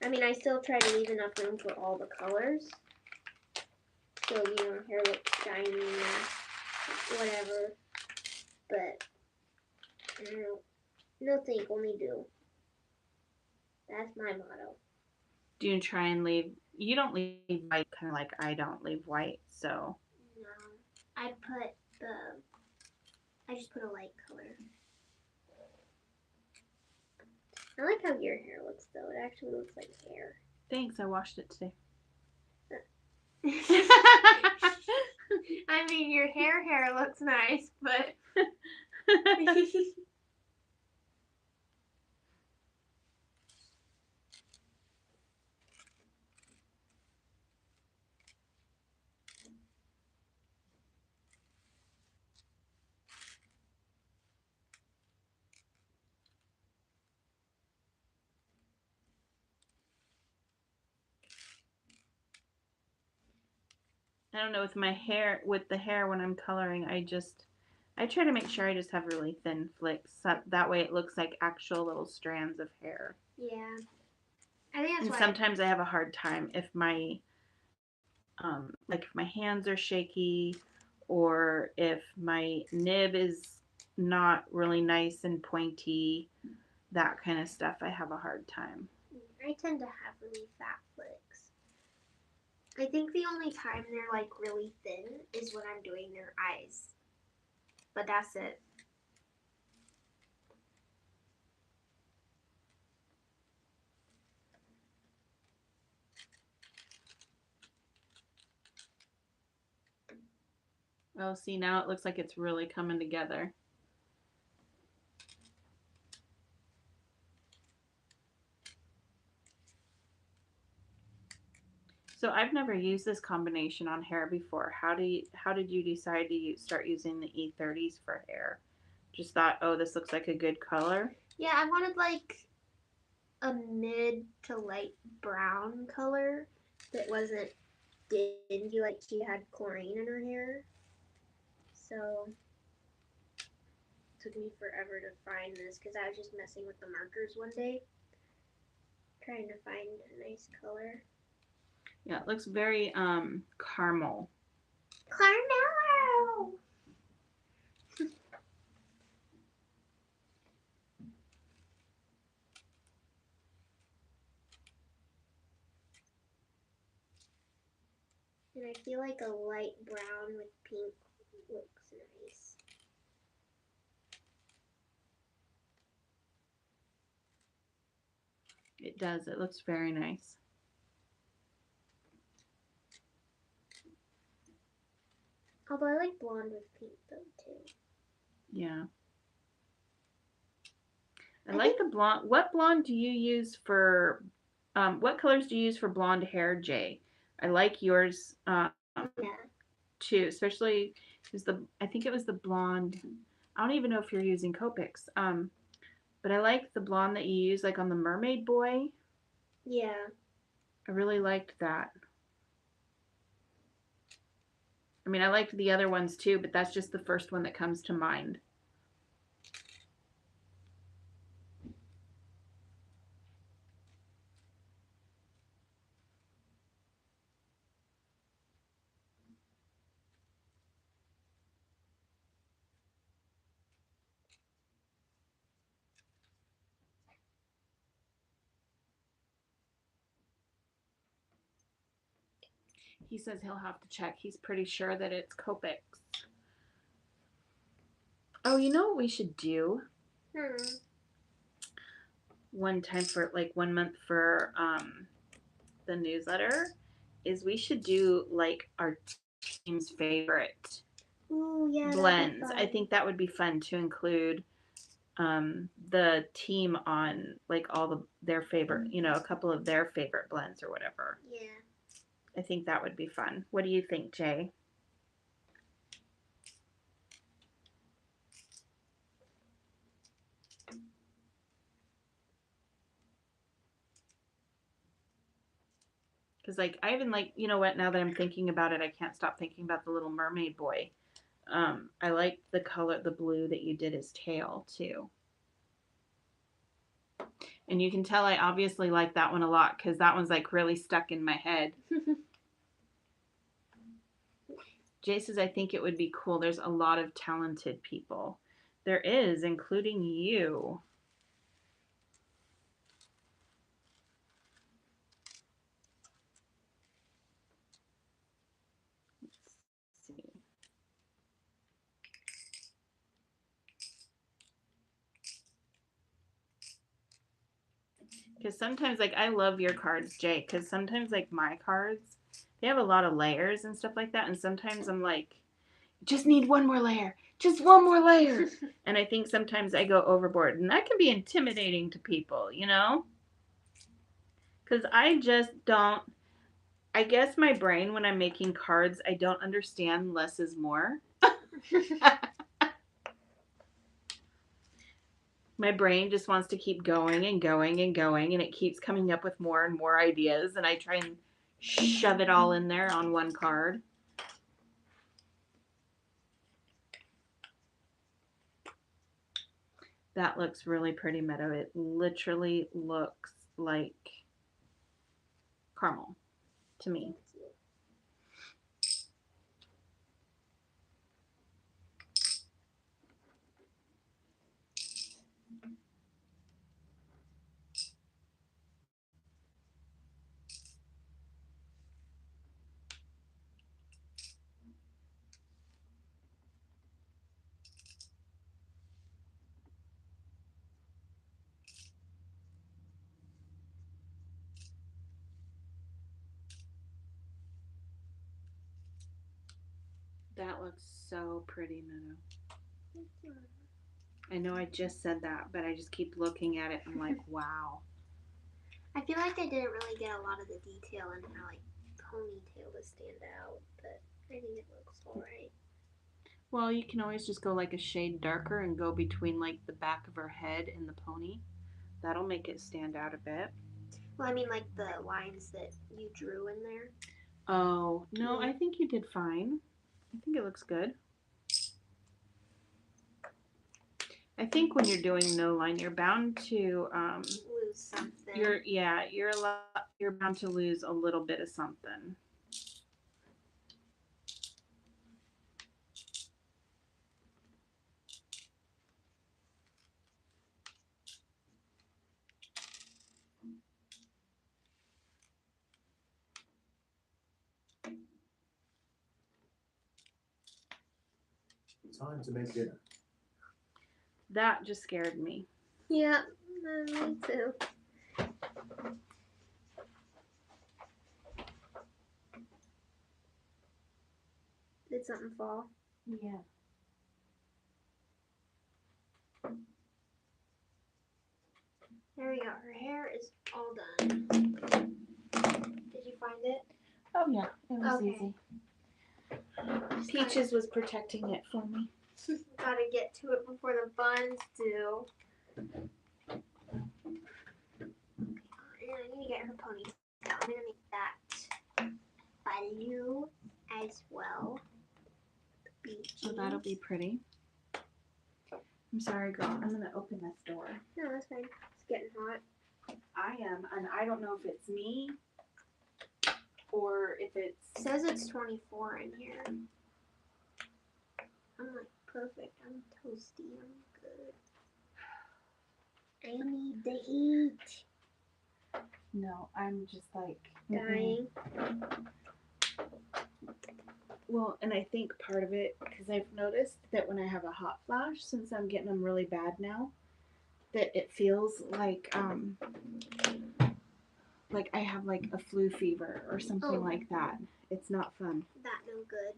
I mean, I still try to leave enough room for all the colors. So, you know, hair looks shiny or whatever. But, I don't know. No think, only do. That's my motto. Do you try and leave? You don't leave white, kind of like I don't leave white, so. No. I just put a light color. I like how your hair looks, though. It actually looks like hair. Thanks, I washed it today. I mean, your hair looks nice, but... I don't know, with my hair, with the hair when I'm coloring, I try to make sure I just have really thin flicks. So that way it looks like actual little strands of hair. Yeah. I think that's And why. sometimes I have a hard time if my, like if my hands are shaky or if my nib is not really nice and pointy, that kind of stuff, I have a hard time. I tend to have really fat flicks. I think the only time they're like really thin is when I'm doing their eyes. But that's it. Oh, see, now it looks like it's really coming together. So I've never used this combination on hair before. How did you decide to start using the E30s for hair? Just thought, oh, this looks like a good color. Yeah, I wanted like a mid to light brown color that wasn't dingy, like she had chlorine in her hair. So it took me forever to find this because I was just messing with the markers one day, trying to find a nice color. Yeah, it looks very caramel. Caramel! And I feel like a light brown with pink looks nice. It does. It looks very nice. Although I like blonde with pink though too. Yeah. I like the blonde. What blonde do you use for, what colors do you use for blonde hair, Jay? I like yours Yeah. too, especially because I think it was the blonde. I don't even know if you're using Copics. But I like the blonde that you use like on the Mermaid Boy. Yeah. I really liked that. I mean, I liked the other ones too, but that's just the first one that comes to mind. He says he'll have to check. He's pretty sure that it's Copics. Oh, you know what we should do? One time for like 1 month for the newsletter is we should do like our team's favorite blends. I think that would be fun to include the team on like all their favorite, you know, a couple of their favorite blends or whatever. Yeah. I think that would be fun. What do you think, Jay? Because, like, I even like, you know what, now that I'm thinking about it, I can't stop thinking about the Little Mermaid boy. I like the color, the blue that you did his tail, too. And you can tell I obviously like that one a lot because that one's, like, really stuck in my head. Jay says, I think it would be cool. There's a lot of talented people. There is, including you. Let's see. Because sometimes, like, I love your cards, Jay, because sometimes, like, my cards, they have a lot of layers and stuff like that, and sometimes I'm like, just need one more layer. Just one more layer. And I think sometimes I go overboard, and that can be intimidating to people, you know? Because I just don't, I guess my brain, when I'm making cards, I don't understand less is more. My brain just wants to keep going and going and going, and it keeps coming up with more and more ideas, and I try and shove it all in there on one card. That looks really pretty, Meadow. It literally looks like caramel to me. That looks so pretty, Meadow. I know I just said that, but I just keep looking at it and I'm like, wow. I feel like they didn't really get a lot of the detail in her like ponytail to stand out, but I think it looks alright. Well, you can always just go like a shade darker and go between like the back of her head and the pony. That'll make it stand out a bit. Well, I mean like the lines that you drew in there. Oh, no, I think you did fine. I think it looks good. I think when you're doing no line, you're bound to lose something. You're bound to lose a little bit of something. Time to make dinner. That just scared me. Yeah, me too. Did something fall? Yeah. There we go. Her hair is all done. Did you find it? Oh yeah, it was Okay. easy. Peaches was protecting it for me. Gotta get to it before the buns do. And I need to get her ponytail. I'm gonna make that blue as well. So that'll be pretty. I'm sorry, girl. I'm gonna open this door. No, that's fine. It's getting hot. I am, and I don't know if it's me or if it's. It says it's 24 in here. I'm like perfect. I'm toasty. I'm good. I need to eat. No, I'm just like Dying. Well, and I think part of it, because I've noticed that when I have a hot flash, since I'm getting them really bad now, that it feels like I have like a flu fever or something like that. It's not fun. That no good.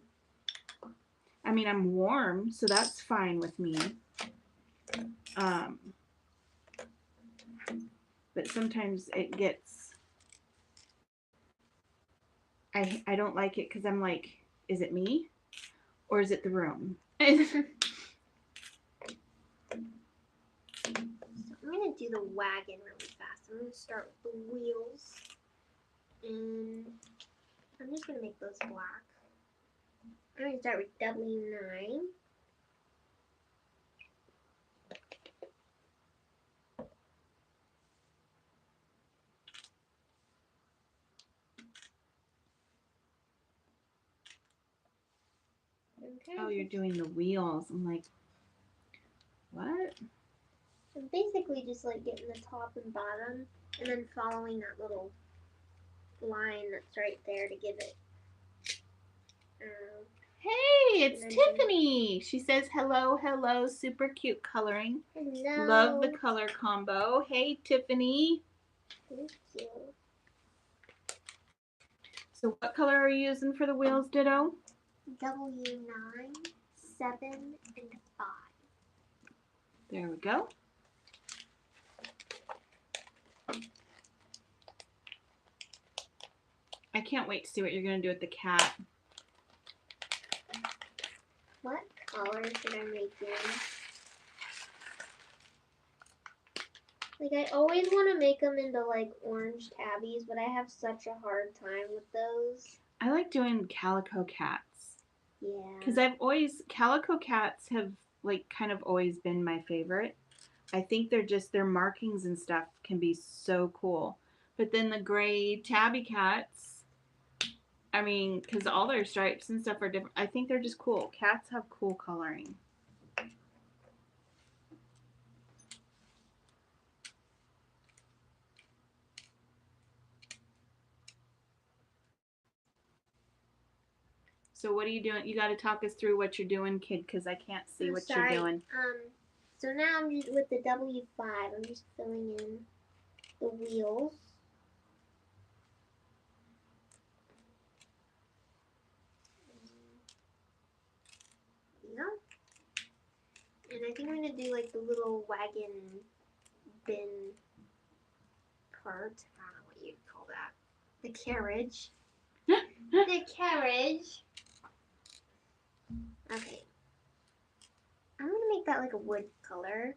I mean, I'm warm, so that's fine with me. But sometimes it gets. I don't like it because I'm like, is it me, or is it the room? I'm gonna do the wagon really fast. I'm gonna start with the wheels. And I'm just going to make those black. I'm going to start with W9. Okay. Oh, you're doing the wheels. I'm like, what? I'm basically just like getting the top and bottom and then following that little line that's right there to give it. Hey, it's And then- Tiffany. She says, hello, hello, super cute coloring. Hello. Love the color combo. Hey, Tiffany. Thank you. So what color are you using for the wheels, Ditto? W9, 7, and 5. There we go. I can't wait to see what you're going to do with the cat. What color should I make in? Like, I always want to make them into, like, orange tabbies, but I have such a hard time with those. I like doing calico cats. Yeah. Because calico cats have, like, kind of always been my favorite. I think their markings and stuff can be so cool. But then the gray tabby cats, I mean, because all their stripes and stuff are different. I think they're just cool. Cats have cool coloring. So what are you doing? You got to talk us through what you're doing, kid, because I can't see what you're doing. So now I'm just with the W5. I'm just filling in the wheels. Yeah. And I think I'm gonna do like the little wagon bin part. I don't know what you'd call that. The carriage. The carriage. Okay. I'm gonna make that like a wood color.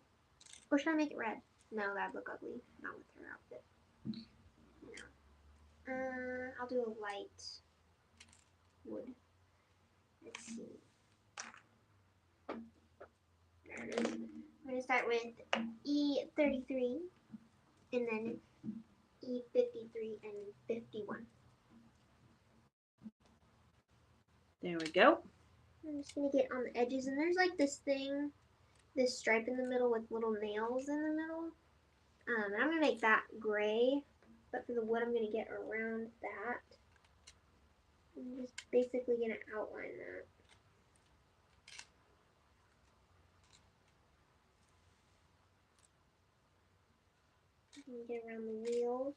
Or should I make it red? No, that'd look ugly. Not with her outfit. No. I'll do a light wood. Let's see. There it is. I'm gonna start with E33 and then E53 and 51. There we go. I'm just gonna get on the edges, and there's like this thing, this stripe in the middle with little nails in the middle. And I'm gonna make that gray, but for the wood I'm gonna get around that. I'm just basically gonna outline that. And get around the wheels.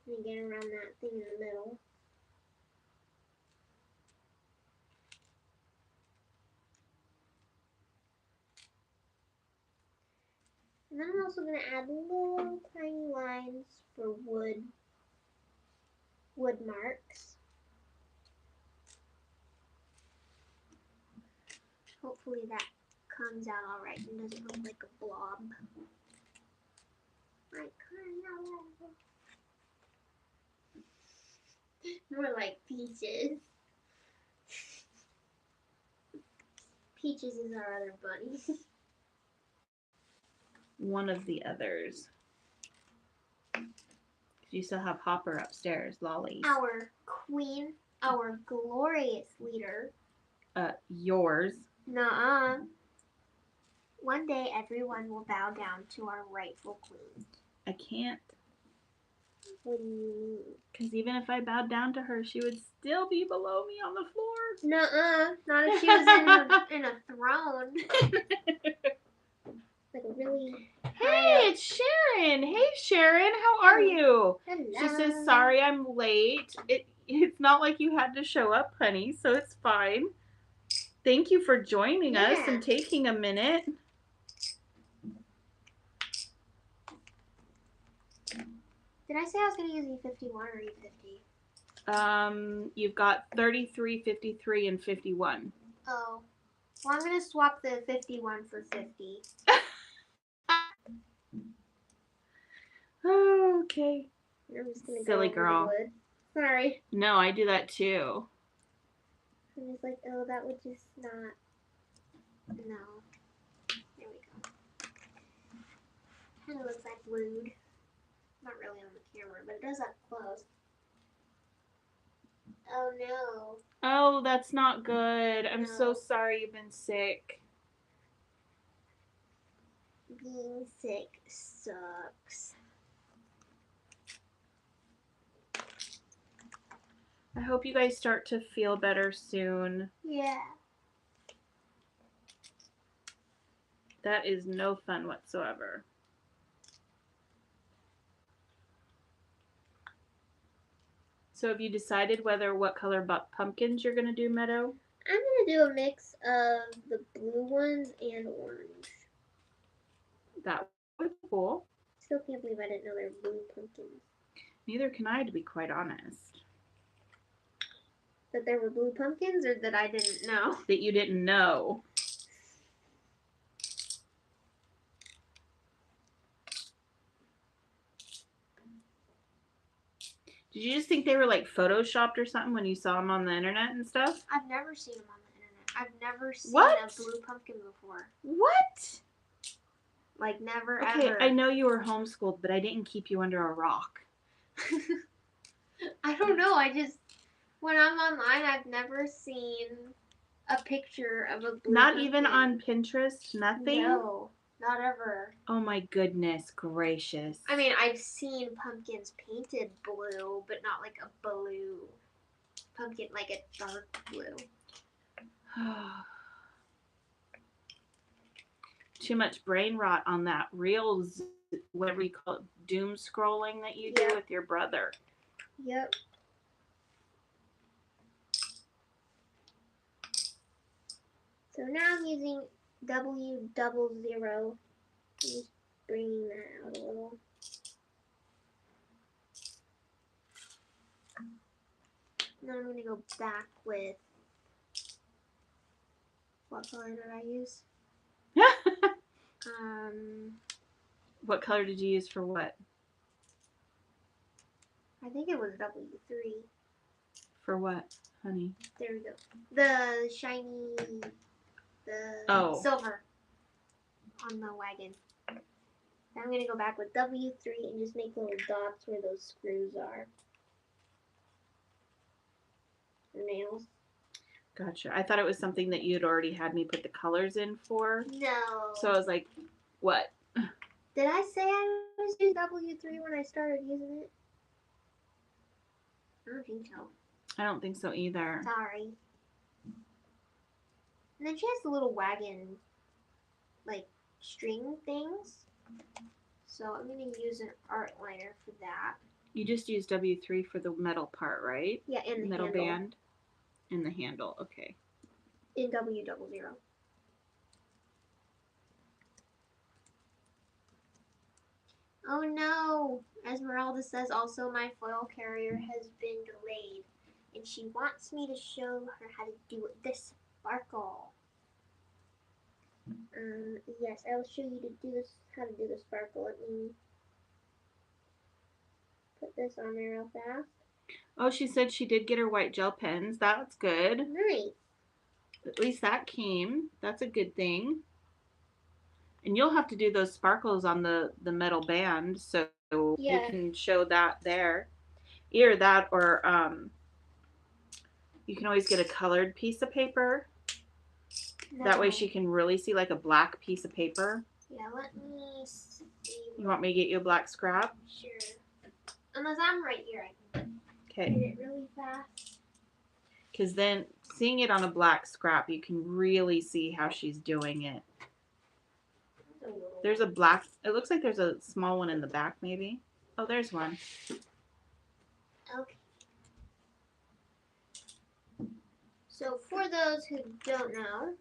And get around that thing in the middle. And then I'm also going to add little tiny lines for wood marks. Hopefully that comes out alright and doesn't look like a blob. More like Peaches. Peaches is our other bunny. One of the others. You still have Hopper upstairs, Lolly. Our queen, our glorious leader. Yours. Nuh-uh. One day everyone will bow down to our rightful queen. I can't. What do you mean? Because even if I bowed down to her, she would still be below me on the floor. Nuh-uh. Not if she was in a throne. Like a really Hey, it's Sharon. Hey, Sharon. How are you? Hello. She says, sorry I'm late. It's not like you had to show up, honey, so it's fine. Thank you for joining us and taking a minute. Did I say I was going to use E51 or E50? You've got 33, 53, and 51. Oh. Well, I'm going to swap the 51 for 50. Oh, okay. I'm just gonna Silly go girl. over the wood. Sorry. No, I do that too. I'm just like, oh, that would just not. No. There we go. Kind of looks like wood. Not really on the camera, but it does up close. Oh no. Oh, that's not good. I'm so No. sorry you've been sick. Being sick sucks. I hope you guys start to feel better soon. Yeah. That is no fun whatsoever. So have you decided what color pumpkins you're going to do, Meadow? I'm gonna do a mix of the blue ones and orange. That would be cool. Still can't believe I didn't know they were blue pumpkins. Neither can I, to be quite honest. That there were blue pumpkins, or that I didn't know? That you didn't know. Did you just think they were like photoshopped or something when you saw them on the internet and stuff? I've never seen them on the internet. I've never seen What? a blue pumpkin before. What? Like, never, Okay, ever. I know you were homeschooled, but I didn't keep you under a rock. I don't know. When I'm online, I've never seen a picture of a blue Not pumpkin. even on Pinterest? Nothing? No, not ever. Oh my goodness gracious. I mean, I've seen pumpkins painted blue, but not like a blue pumpkin, like a dark blue. Too much brain rot on that real, whatever you call it, doom scrolling that you do with your brother. Yep. So now I'm using W00. Just bringing that out a little. Now I'm going to go back with, what color did I use? What color did you use for what? I think it was W3. For what, honey? There we go. The shiny, silver on the wagon. Now I'm going to go back with W3 and just make little dots where those screws are. The nails. Gotcha. I thought it was something that you'd already had me put the colors in for. No. So I was like, what? Did I say I was using W3 when I started using it? I don't think so. I don't think so either. Sorry. And then she has the little wagon, like, string things. So I'm going to use an ARTLINER for that. You just used W3 for the metal part, right? Yeah, and the metal handle. band. And the handle, okay. In W00. Oh no! Esmeralda says also my foil carrier has been delayed. And she wants me to show her how to do this sparkle. Yes, I will show you how to do the sparkle. Let me put this on there real fast. Oh, she said she did get her white gel pens. That's good. Nice. At least that came. That's a good thing. And you'll have to do those sparkles on the metal band, so you can show that there. Either that or you can always get a colored piece of paper. No. That way she can really see, like a black piece of paper. Yeah, let me see. You want me to get you a black scrap? Sure. Unless I'm right here, I can get it really fast. Because then seeing it on a black scrap, you can really see how she's doing it. There's a black, it looks like there's a small one in the back maybe. Oh, there's one. Okay. So for those who don't know,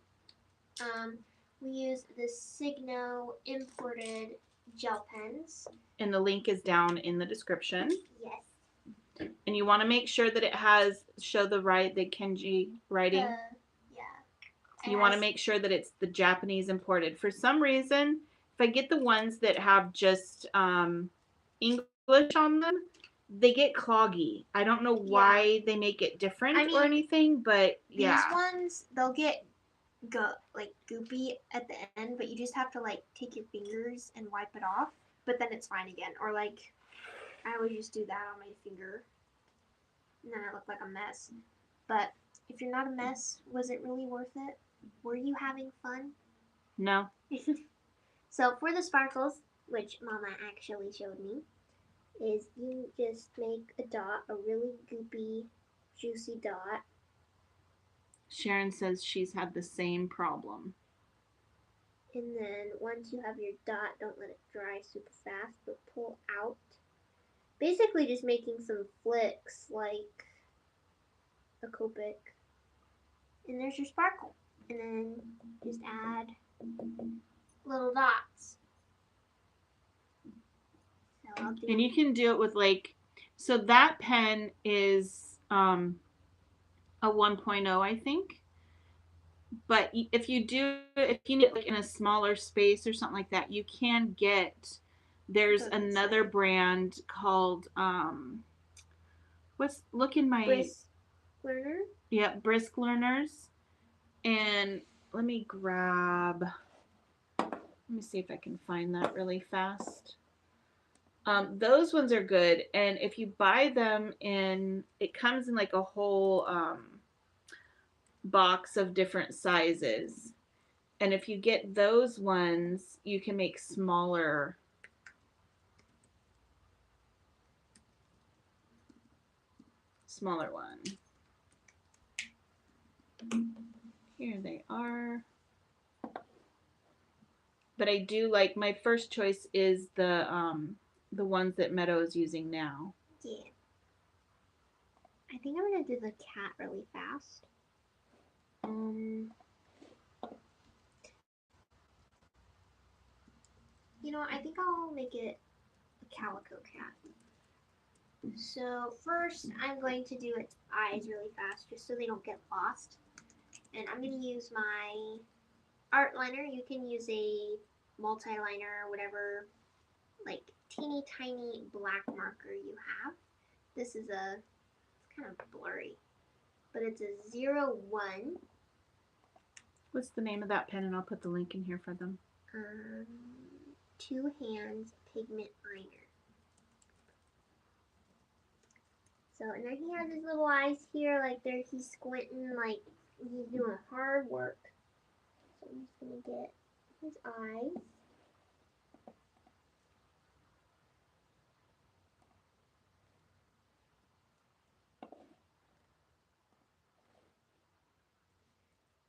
we use the Signo imported gel pens. And the link is down in the description. Yes. And you want to make sure that it has, show the kanji writing. Yeah. You want to make sure that it's the Japanese imported. For some reason, if I get the ones that have just English on them, they get cloggy. I don't know why they make it different or anything, but yeah. These ones, they'll get like goopy at the end, but you just have to like take your fingers and wipe it off, but then it's fine again. Or like, I always just do that on my finger, and then I look like a mess. But if you're not a mess, was it really worth it? Were you having fun? No. So for the sparkles, which Mama actually showed me, is you just make a dot, a really goopy, juicy dot. Sharon says she's had the same problem. And then once you have your dot, don't let it dry super fast, but pull out. Basically just making some flicks like a Copic. And there's your sparkle. And then just add little dots. So and you can do it with like, so that pen is a 1.0, I think. But if you need it like in a smaller space or something like that, you can get, there's another brand called, look in my... Brisk Learner? Yeah, Brisk Learners. And let me see if I can find that really fast. Those ones are good, and if you buy them it comes in like a whole box of different sizes. And if you get those ones, you can make smaller one. Here they are. But I do like, my first choice is the ones that Meadow is using now. Yeah. I think I'm gonna do the cat really fast. You know, I think I'll make it a calico cat. So first, I'm going to do its eyes really fast, just so they don't get lost. And I'm going to use my art liner. You can use a multi-liner or whatever, like teeny tiny black marker you have. This is it's kind of blurry, but it's a 01. What's the name of that pen? And I'll put the link in here for them. Two Hands Pigment Liner. So, and then he has his little eyes here, like he's squinting, like he's doing hard work. So I'm just gonna get his eyes.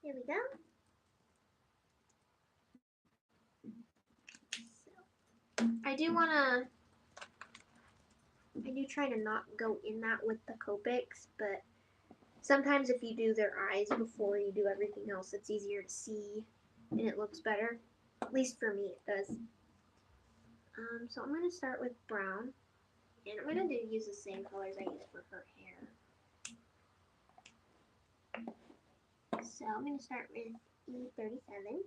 There we go. So, I do try to not go in that with the Copics, but sometimes if you do their eyes before you do everything else, it's easier to see and it looks better. At least for me, it does. So I'm going to start with brown, and I'm going to use the same colors I used for her hair. So I'm going to start with E37,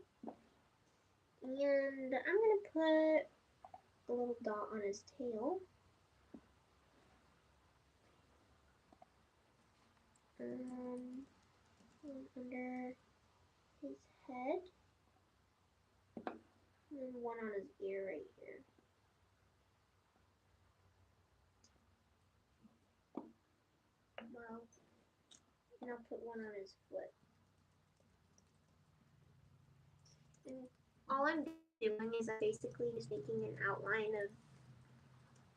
and I'm going to put a little dot on his tail. Under his head, and then one on his ear right here. Well, and I'll put one on his foot. And all I'm doing is I'm basically just making an outline of,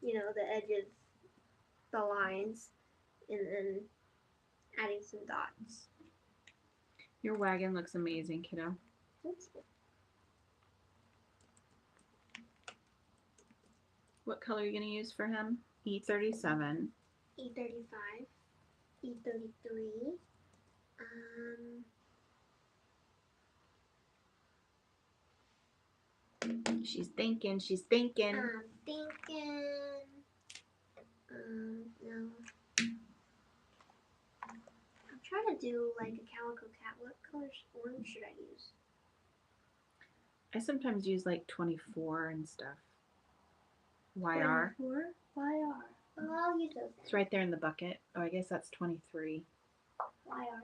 the edge of the lines, and then adding some dots. Your wagon looks amazing, kiddo. Oops. What color are you going to use for him? E37. E35. E33. She's thinking. She's thinking. I'm thinking. No. I'm trying to do like a calico cat. What color orange should I use? I sometimes use like 24 and stuff. YR. 24 YR. Oh, I'll use those. It's right there in the bucket. Oh, I guess that's 23. YR.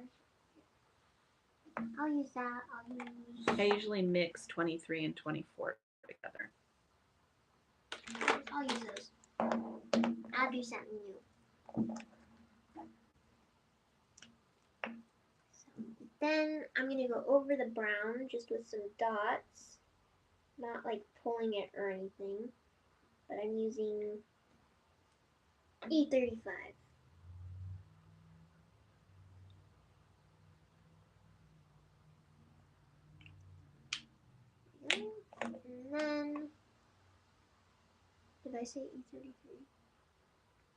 I'll use that. I usually mix 23 and 24 together. I'll use those. I'll do something new. So then I'm going to go over the brown just with some dots. Not like pulling it or anything. But I'm using E35. And then, did I say E33?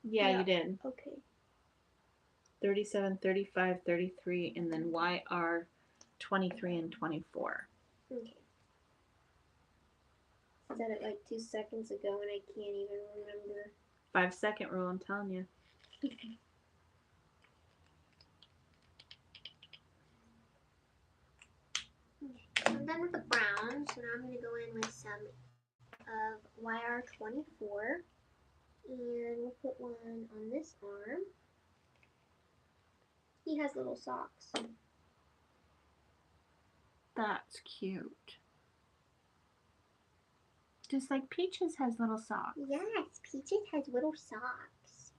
Yeah, you did. Okay. 37, 35, 33, and then YR 23 and 24. Okay. Said it like 2 seconds ago and I can't even remember. 5-second rule, I'm telling you. Okay, so I'm done with the brown, so now I'm going to go in with some of YR24. And we'll put one on this arm. He has little socks. That's cute. Just like Peaches has little socks. Yes, Peaches has little socks.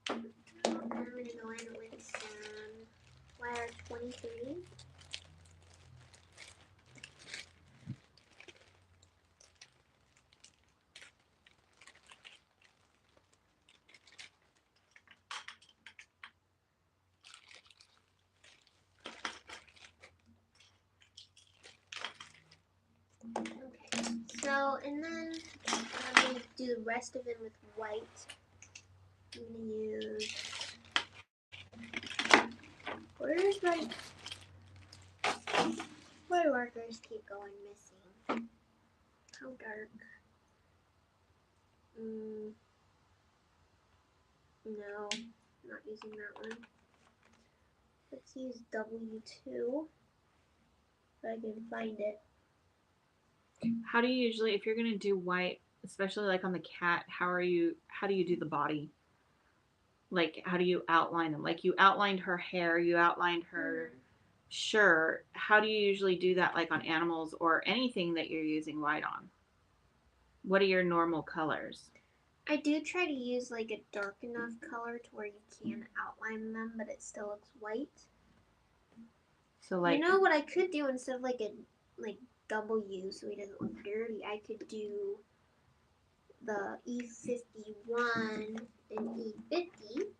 I'm going to go in with some YR23. Okay, so, and then I'm going to do the rest of it with white. I'm going to use, where's my markers keep going missing? How dark? No, not using that one. Let's use W2, if I can find it. How do you usually, if you're going to do white, especially like on the cat, how do you do the body? Like, how do you outline them? Like, you outlined her hair, you outlined her shirt. How do you usually do that, like on animals or anything that you're using white on? What are your normal colors? I do try to use like a dark enough color to where you can outline them, but it still looks white. So, like, you know what I could do instead of like a W so he doesn't look dirty? I could do the E51 and E50,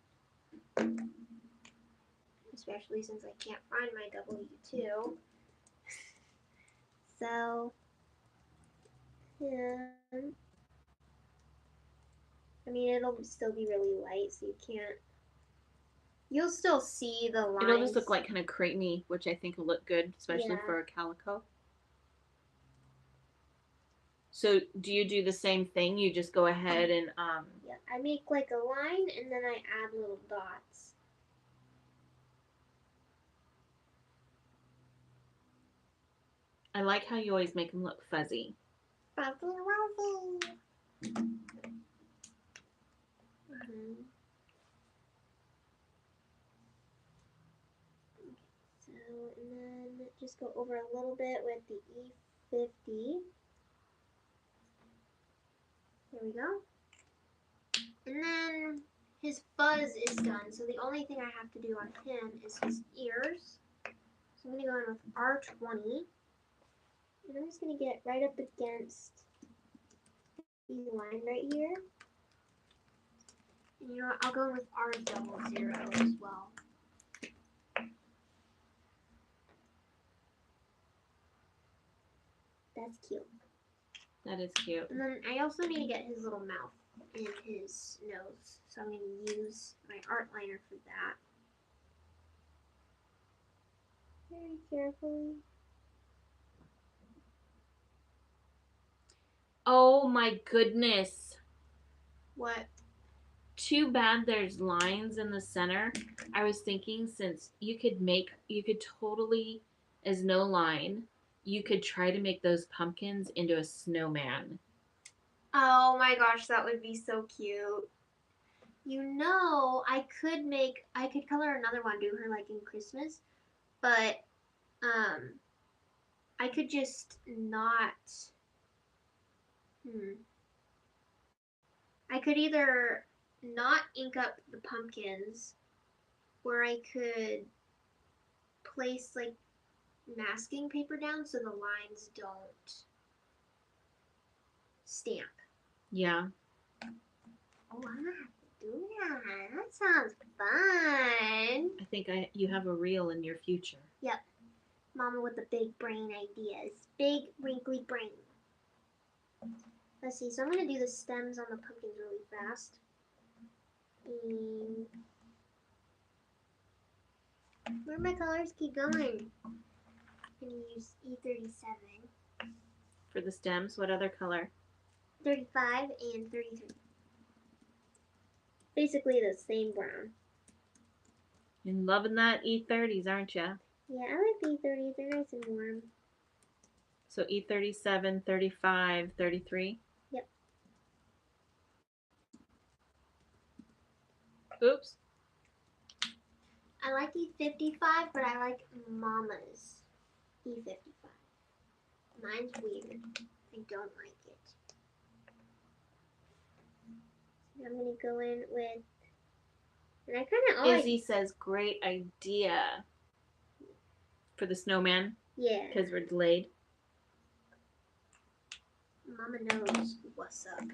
especially since I can't find my W2. So, I mean, it'll still be really light, so you can't. You'll still see the lines. it'll just look like kind of creamy, which I think will look good, especially Yeah. for a calico. So, do you do the same thing? You just go ahead and Yeah, I make like a line and then I add little dots. I like how you always make them look fuzzy. Fuzzy wuzzy. So, and then just go over a little bit with the E50. There we go. And then his fuzz is done, so the only thing I have to do on him is his ears. So I'm going to go in with R20. And I'm just going to get right up against the line right here. And you know what, I'll go in with R00 as well. That's cute. That is cute. And then I also need to get his little mouth and his nose. So I'm going to use my art liner for that. Very carefully. Oh my goodness. What? Too bad there's lines in the center. I was thinking since you could totally, as no line, you could try to make those pumpkins into a snowman. Oh my gosh, that would be so cute. You know, I could color another one, do her like in Christmas, but I could just not. I could either not ink up the pumpkins, or I could place like masking paper down so the lines don't stamp. Yeah. Oh, I'm gonna have to do that. That sounds fun. I think you have a reel in your future. Yep. Mama with the big brain ideas. Big wrinkly brain. Let's see, so I'm gonna do the stems on the pumpkins really fast. And where my colors keep going? I'm gonna use E37. For the stems, what other color? 35 and 33. Basically the same brown. You're loving that E30s, aren't you? Yeah, I like the E30s. They're nice and warm. So E37, 35, 33? Yep. Oops. I like E55, but I like Mama's E55. Mine's weird. I don't like it. So I'm going to go in with, and I kind of always... Izzy says, great idea for the snowman. Yeah. Because we're delayed. Mama knows what's up.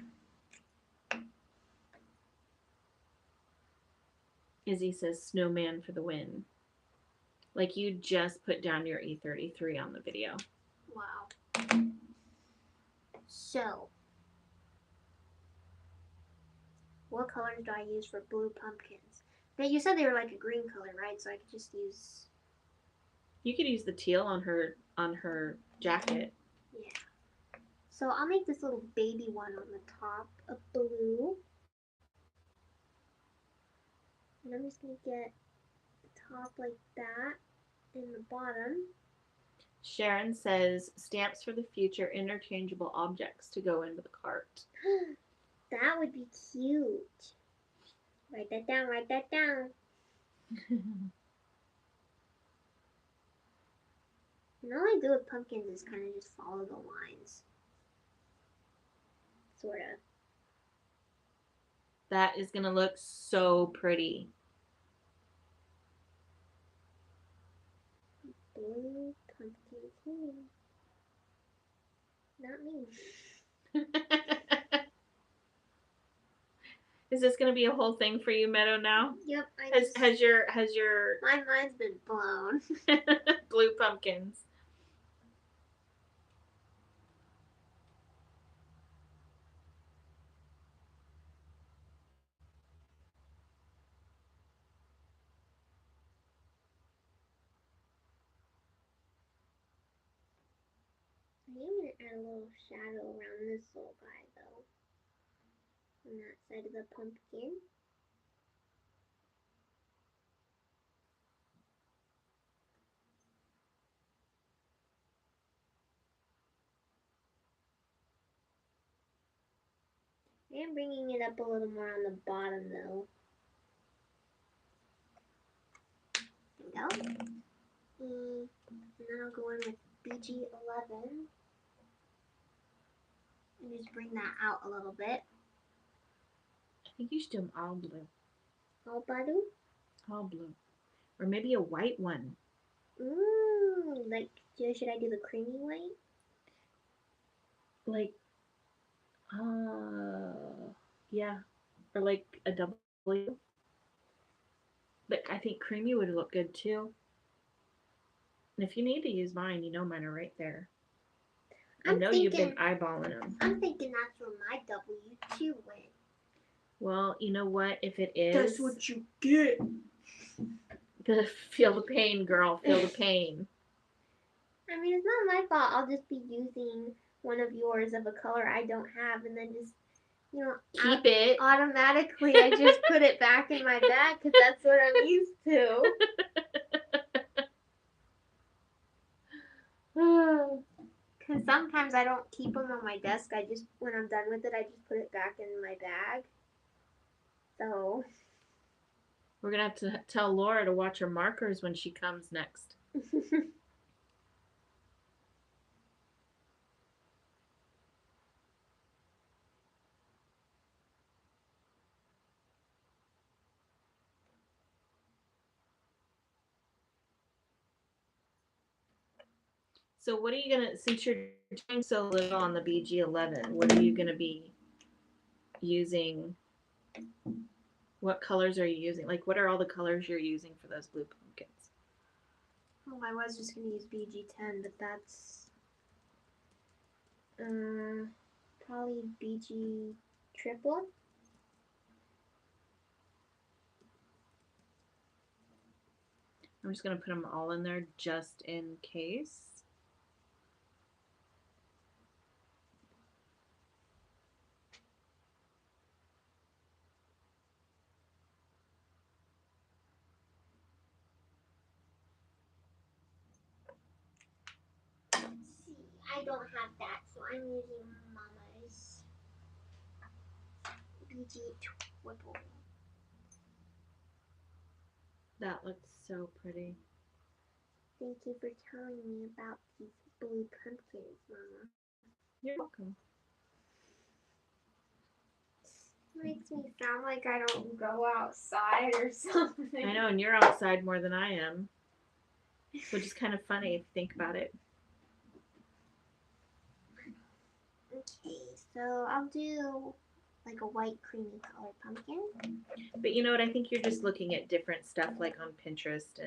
Izzy says snowman for the win. Like you just put down your E33 on the video. Wow. So, what colors do I use for blue pumpkins? Now you said they were like a green color, right? So I could just use... You could use the teal on her jacket. Yeah. So I'll make this little baby one on the top of blue. And I'm just going to get the top like that and the bottom. Sharon says, stamps for the future, interchangeable objects to go into the cart. That would be cute. Write that down, write that down. And all I do with pumpkins is kind of just follow the lines. Sort of. That is going to look so pretty. Blue pumpkin king. Not me. Is this going to be a whole thing for you, Meadow, now? Yep. Has your My mind's been blown. blue pumpkins. I am going to add a little shadow around this little guy, though. On that side of the pumpkin. I am bringing it up a little more on the bottom, though. There we go. And then I'll go in with BG11. And just bring that out a little bit. I think you should do them all blue. All blue? All blue. Or maybe a white one. Ooh, like, should I do the creamy white? Like, yeah. Or like a double blue. But I think creamy would look good too. And if you need to use mine, you know mine are right there. I know you've been eyeballing them. I'm thinking that's where my W2 went. Well, you know what? If it is... That's what you get. Feel the pain, girl. Feel the pain. I mean, it's not my fault. I'll just be using one of yours of a color I don't have and then just, you know, Keep it. automatically I just put it back in my bag because that's what I'm used to. Because sometimes I don't keep them on my desk. I just, when I'm done with it, I just put it back in my bag. So. We're going to have to tell Laura to watch her markers when she comes next. So what are you going to, since you're doing so little on the BG11, what are you going to be using? What colors are you using? Like, what are all the colors you're using for those blue pumpkins? Oh, I was just going to use BG10, but that's probably BG triple. I'm just going to put them all in there just in case. I don't have that, so I'm using Mama's BG triple. That looks so pretty. Thank you for telling me about these blue pumpkins, Mama. You're welcome. Makes me sound like I don't go outside or something. I know, and you're outside more than I am, which is kind of funny if you think about it. Okay, so I'll do like a white creamy colored pumpkin. But you know what? I think you're just looking at different stuff like on Pinterest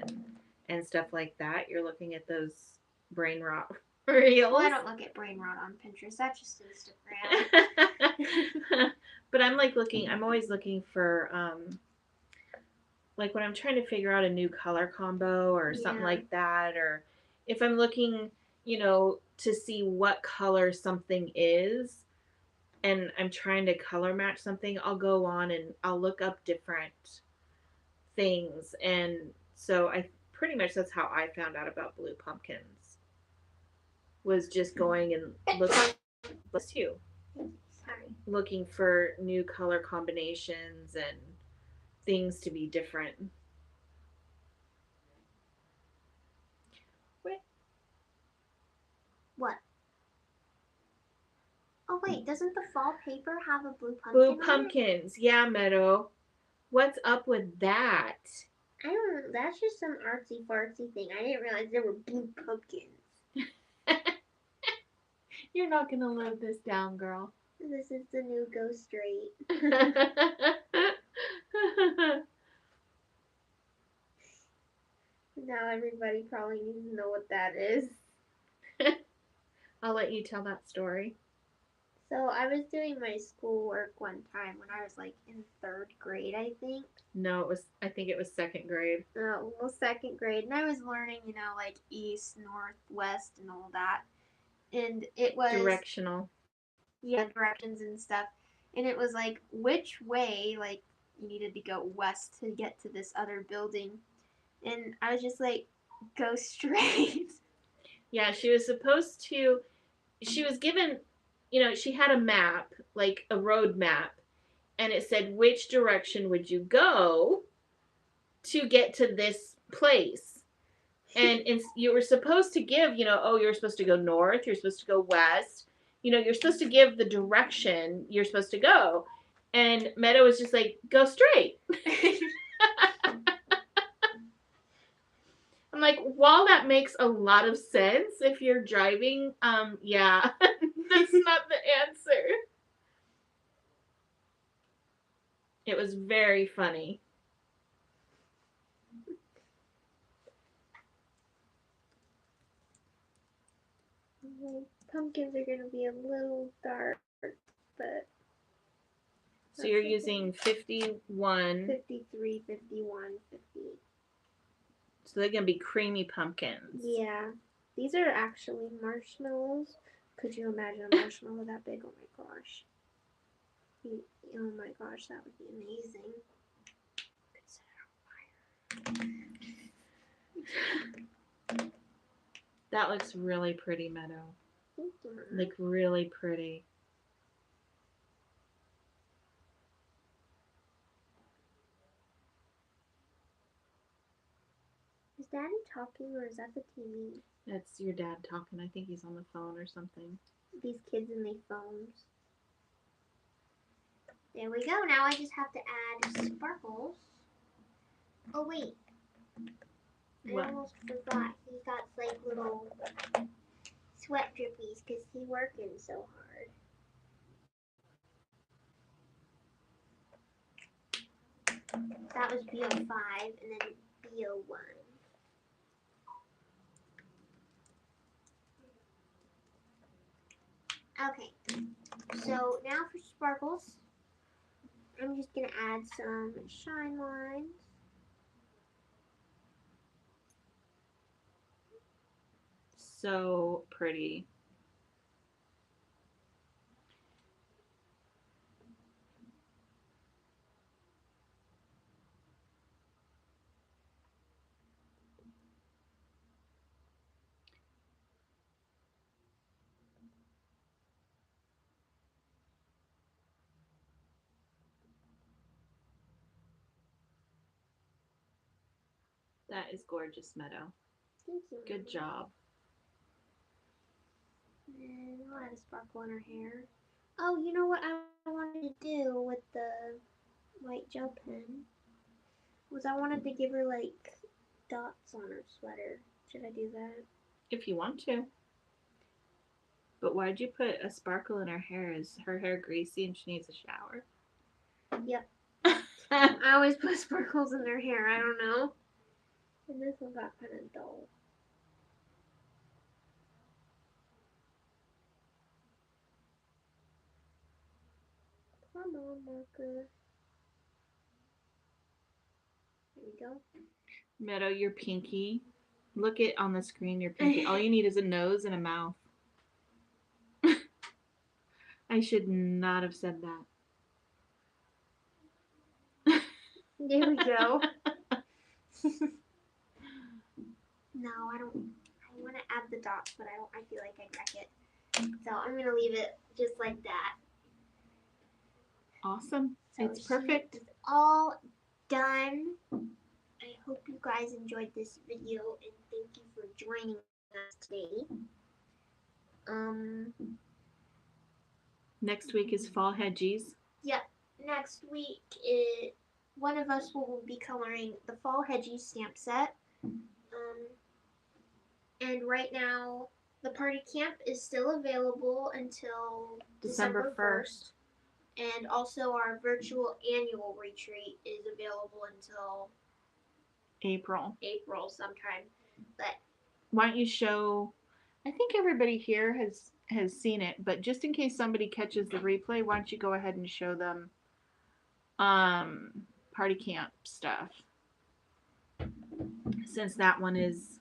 and stuff like that. You're looking at those brain rot reels. Well, I don't look at brain rot on Pinterest. That's just Instagram. But I'm always looking for like when I'm trying to figure out a new color combo or something like that, or if I'm looking, to see what color something is and I'm trying to color match something, I'll go on and I'll look up different things. And so I pretty much, that's how I found out about blue pumpkins, was just going and looking for new color combinations and things to be different. What? Oh wait, doesn't the fall paper have a blue pumpkin? Blue pumpkins, yeah, Meadow. What's up with that? I don't know. That's just some artsy fartsy thing. I didn't realize there were blue pumpkins. You're not gonna live this down, girl. This is the new Go Straight. Now everybody probably needs to know what that is. I'll let you tell that story. So I was doing my schoolwork one time when I was like in 3rd grade, I think. No, I think it was 2nd grade. Well, 2nd grade, and I was learning, like east, north, west, and all that. And it was directional. Yeah, directions and stuff. And it was like which way, like you needed to go west to get to this other building. And I was just like, go straight. Yeah, she was given, she had a map, like a road map, and it said which direction would you go to get to this place. And you were supposed to give, you're supposed to go north, you're supposed to go west, you're supposed to give the direction you're supposed to go. And Meadow was just like, go straight. I'm like, while that makes a lot of sense if you're driving, yeah, that's not the answer. It was very funny. Pumpkins are going to be a little dark, but... So you're using 51. 53, 51, 50. So they're going to be creamy pumpkins. Yeah. These are actually marshmallows. Could you imagine a marshmallow that big? Oh my gosh. Oh my gosh, that would be amazing. That looks really pretty, Meadow. Thank you, Mama. Like really pretty. Is Daddy talking or is that the TV? That's your dad talking. I think he's on the phone or something. These kids and their phones. There we go. Now I just have to add sparkles. Oh wait, What? I almost forgot. He got like little sweat drippies because he's working so hard. That was BO5 and then BO1. Okay, so now for sparkles, I'm just gonna add some shine lines. So pretty. That is gorgeous, Meadow. Thank you. Good job. And we'll add a sparkle in her hair. Oh, you know what I wanted to do with the white gel pen? Was I wanted to give her like dots on her sweater. Should I do that? If you want to. But why'd you put a sparkle in her hair? Is her hair greasy and she needs a shower? Yep. I always put sparkles in their hair. I don't know. And this one got kind of dull. Come on, marker. There we go. Meadow, your pinky. Look at on the screen your pinky. All you need is a nose and a mouth. I should not have said that. There we go. No, I don't. I want to add the dots, but I feel like I'd wreck it. So I'm gonna leave it just like that. Awesome. So It's perfect. It's all done. I hope you guys enjoyed this video and thank you for joining us today. Next week is fall hedgies. Yep. Next week, one of us will be coloring the fall hedgies stamp set. And right now, the party camp is still available until December 1st. And also our virtual annual retreat is available until April sometime. But why don't you show, I think everybody here has seen it, but just in case somebody catches the replay, why don't you go ahead and show them party camp stuff, since that one is,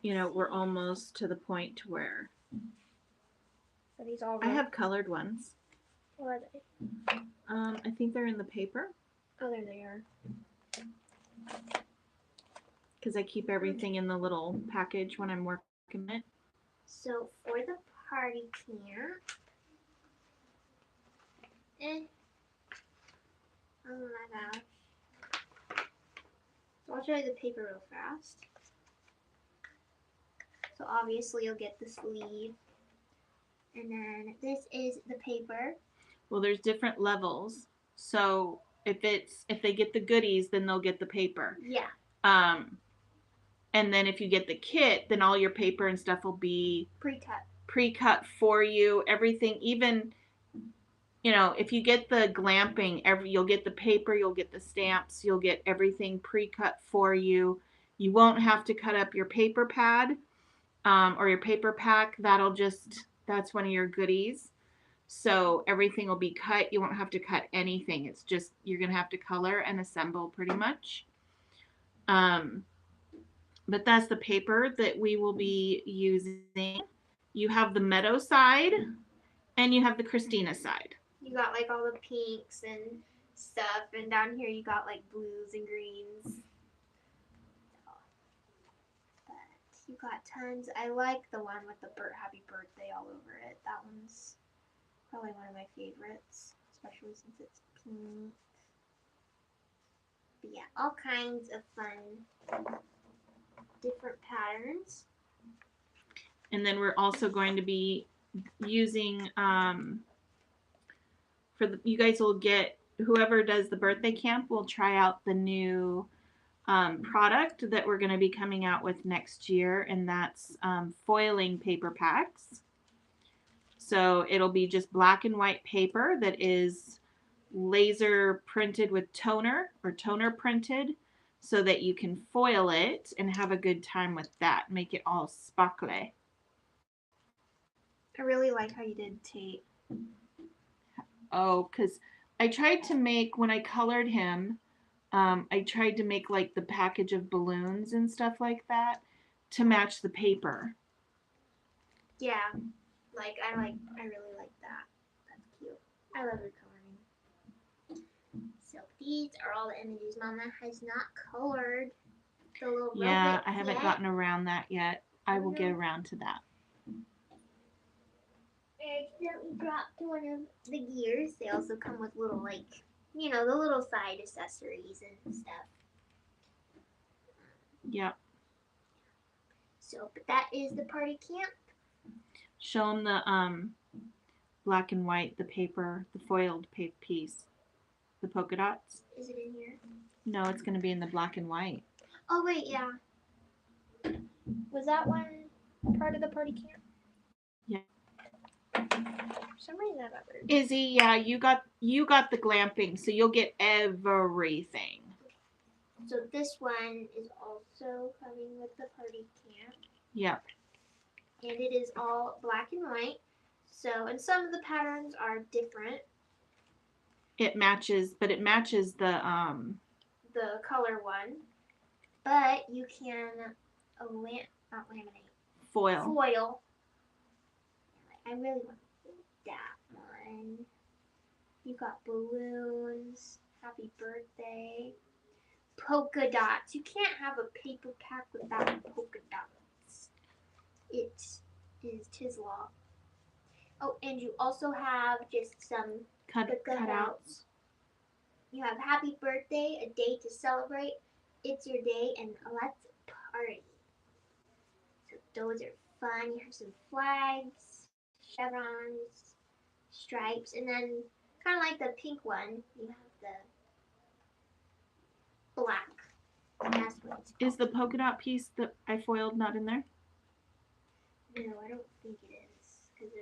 you know, we're almost to the point to where are these all I have colored ones. Where are they? I think they're in the paper Oh, there they are. because I keep everything in the little package when I'm working it. So for the party camp, oh my gosh. So I'll show you the paper real fast. So obviously you'll get the sleeve. And then this is the paper. Well, there's different levels. So if they get the goodies, then they'll get the paper. Yeah. And then if you get the kit, then all your paper and stuff will be pre-cut for you. Everything, even, you know, if you get the glamping, you'll get the paper, you'll get the stamps, you'll get everything pre-cut for you. You won't have to cut up your paper pad or your paper pack. That's one of your goodies. So everything will be cut. You won't have to cut anything. It's just, you're going to have to color and assemble pretty much. But that's the paper that we will be using. You have the Meadow side and you have the Christina side. You got like all the pinks and stuff, and down here you got like blues and greens. But you got tons. I like the one with the happy birthday all over it. That one's probably one of my favorites, especially since it's pink. But yeah, all kinds of fun, different patterns. And then we're also going to be using, you guys will get, whoever does the birthday camp will try out the new product that we're going to be coming out with next year, and that's foiling paper packs. So it'll be just black and white paper that is laser printed with toner or toner printed so that you can foil it and have a good time with that. Make it all sparkly. I really like how you did Tate. Oh, because I tried to make, when I colored him, I tried to make like the package of balloons and stuff like that to match the paper. Yeah, I really like that. That's cute. I love the coloring. So these are all the images. Mama has not colored the little Yeah, robot I haven't yet. gotten around that yet. I will get around to that. I accidentally dropped one of the gears. They also come with little, like, you know, the little side accessories and stuff. Yep. So, but that is the party camp. Show them the black and white, the paper, the foiled paper piece, the polka dots. Is it in here? No, it's going to be in the black and white. Oh wait, yeah. Was that one part of the party camp? Yeah. For some reason I got rid of it. Izzy, yeah, you got the glamping, so you'll get everything. So this one is also coming with the party camp. Yep. And it is all black and white. So, and some of the patterns are different. It matches the color one. But you can not laminate. Foil. I really want that one. You got balloons, happy birthday, polka dots. You can't have a paper pack without polka dots. It is 'tis law. Oh, and you also have just some cutouts. You have happy birthday, a day to celebrate, it's your day, and let's party. So those are fun. You have some flags, chevrons, stripes, and then kind of like the pink one, you have the black. That's what it's called. Is the polka dot piece that I foiled not in there? No, I don't think it is, because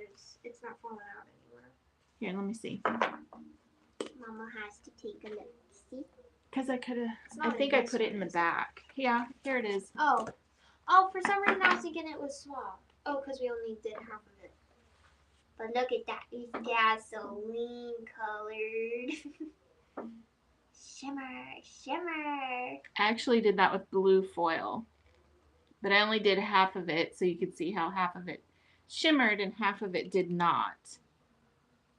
it's not falling out anywhere. Here, let me see. Mama has to take a look. See? Because I think I put it in the back. Yeah, here it is. Oh, for some reason I was thinking it was small. Oh, because we only did half of it. But look at that. It's gasoline colored. Shimmer. I actually did that with blue foil. But I only did half of it so you could see how half of it shimmered and half of it did not.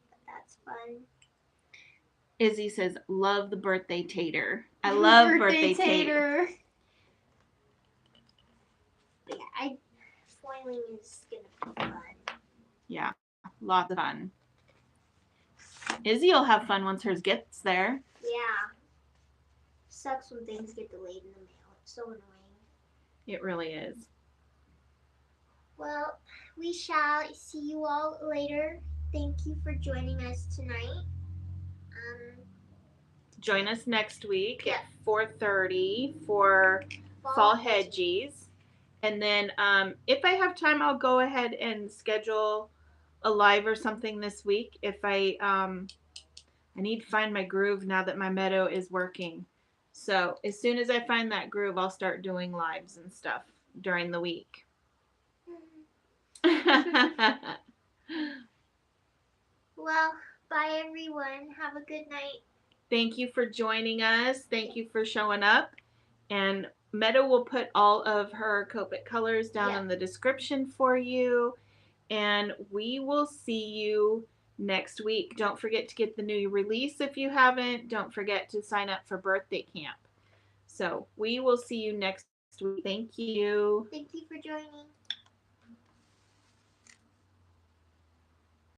But that's fun. Izzy says, love the birthday tater. I love birthday tater. But yeah, foiling is going to be fun. Yeah, lots of fun. Izzy will have fun once hers gets there. Yeah. Sucks when things get delayed in the mail. It's so annoying. It really is. Well, we shall see you all later. Thank you for joining us tonight. Join us next week at 4:30 for Fall Hedgies. And then if I have time, I'll go ahead and schedule a live or something this week. If I need to find my groove now that my meadow is working. So as soon as I find that groove, I'll start doing lives and stuff during the week. Well, bye everyone. Have a good night. Thank you for joining us. Thank you for showing up. And Meadow will put all of her Copic colors down in the description for you. And we will see you next week. Don't forget to get the new release if you haven't. Don't forget to sign up for birthday camp. So we will see you next week. Thank you. Thank you for joining.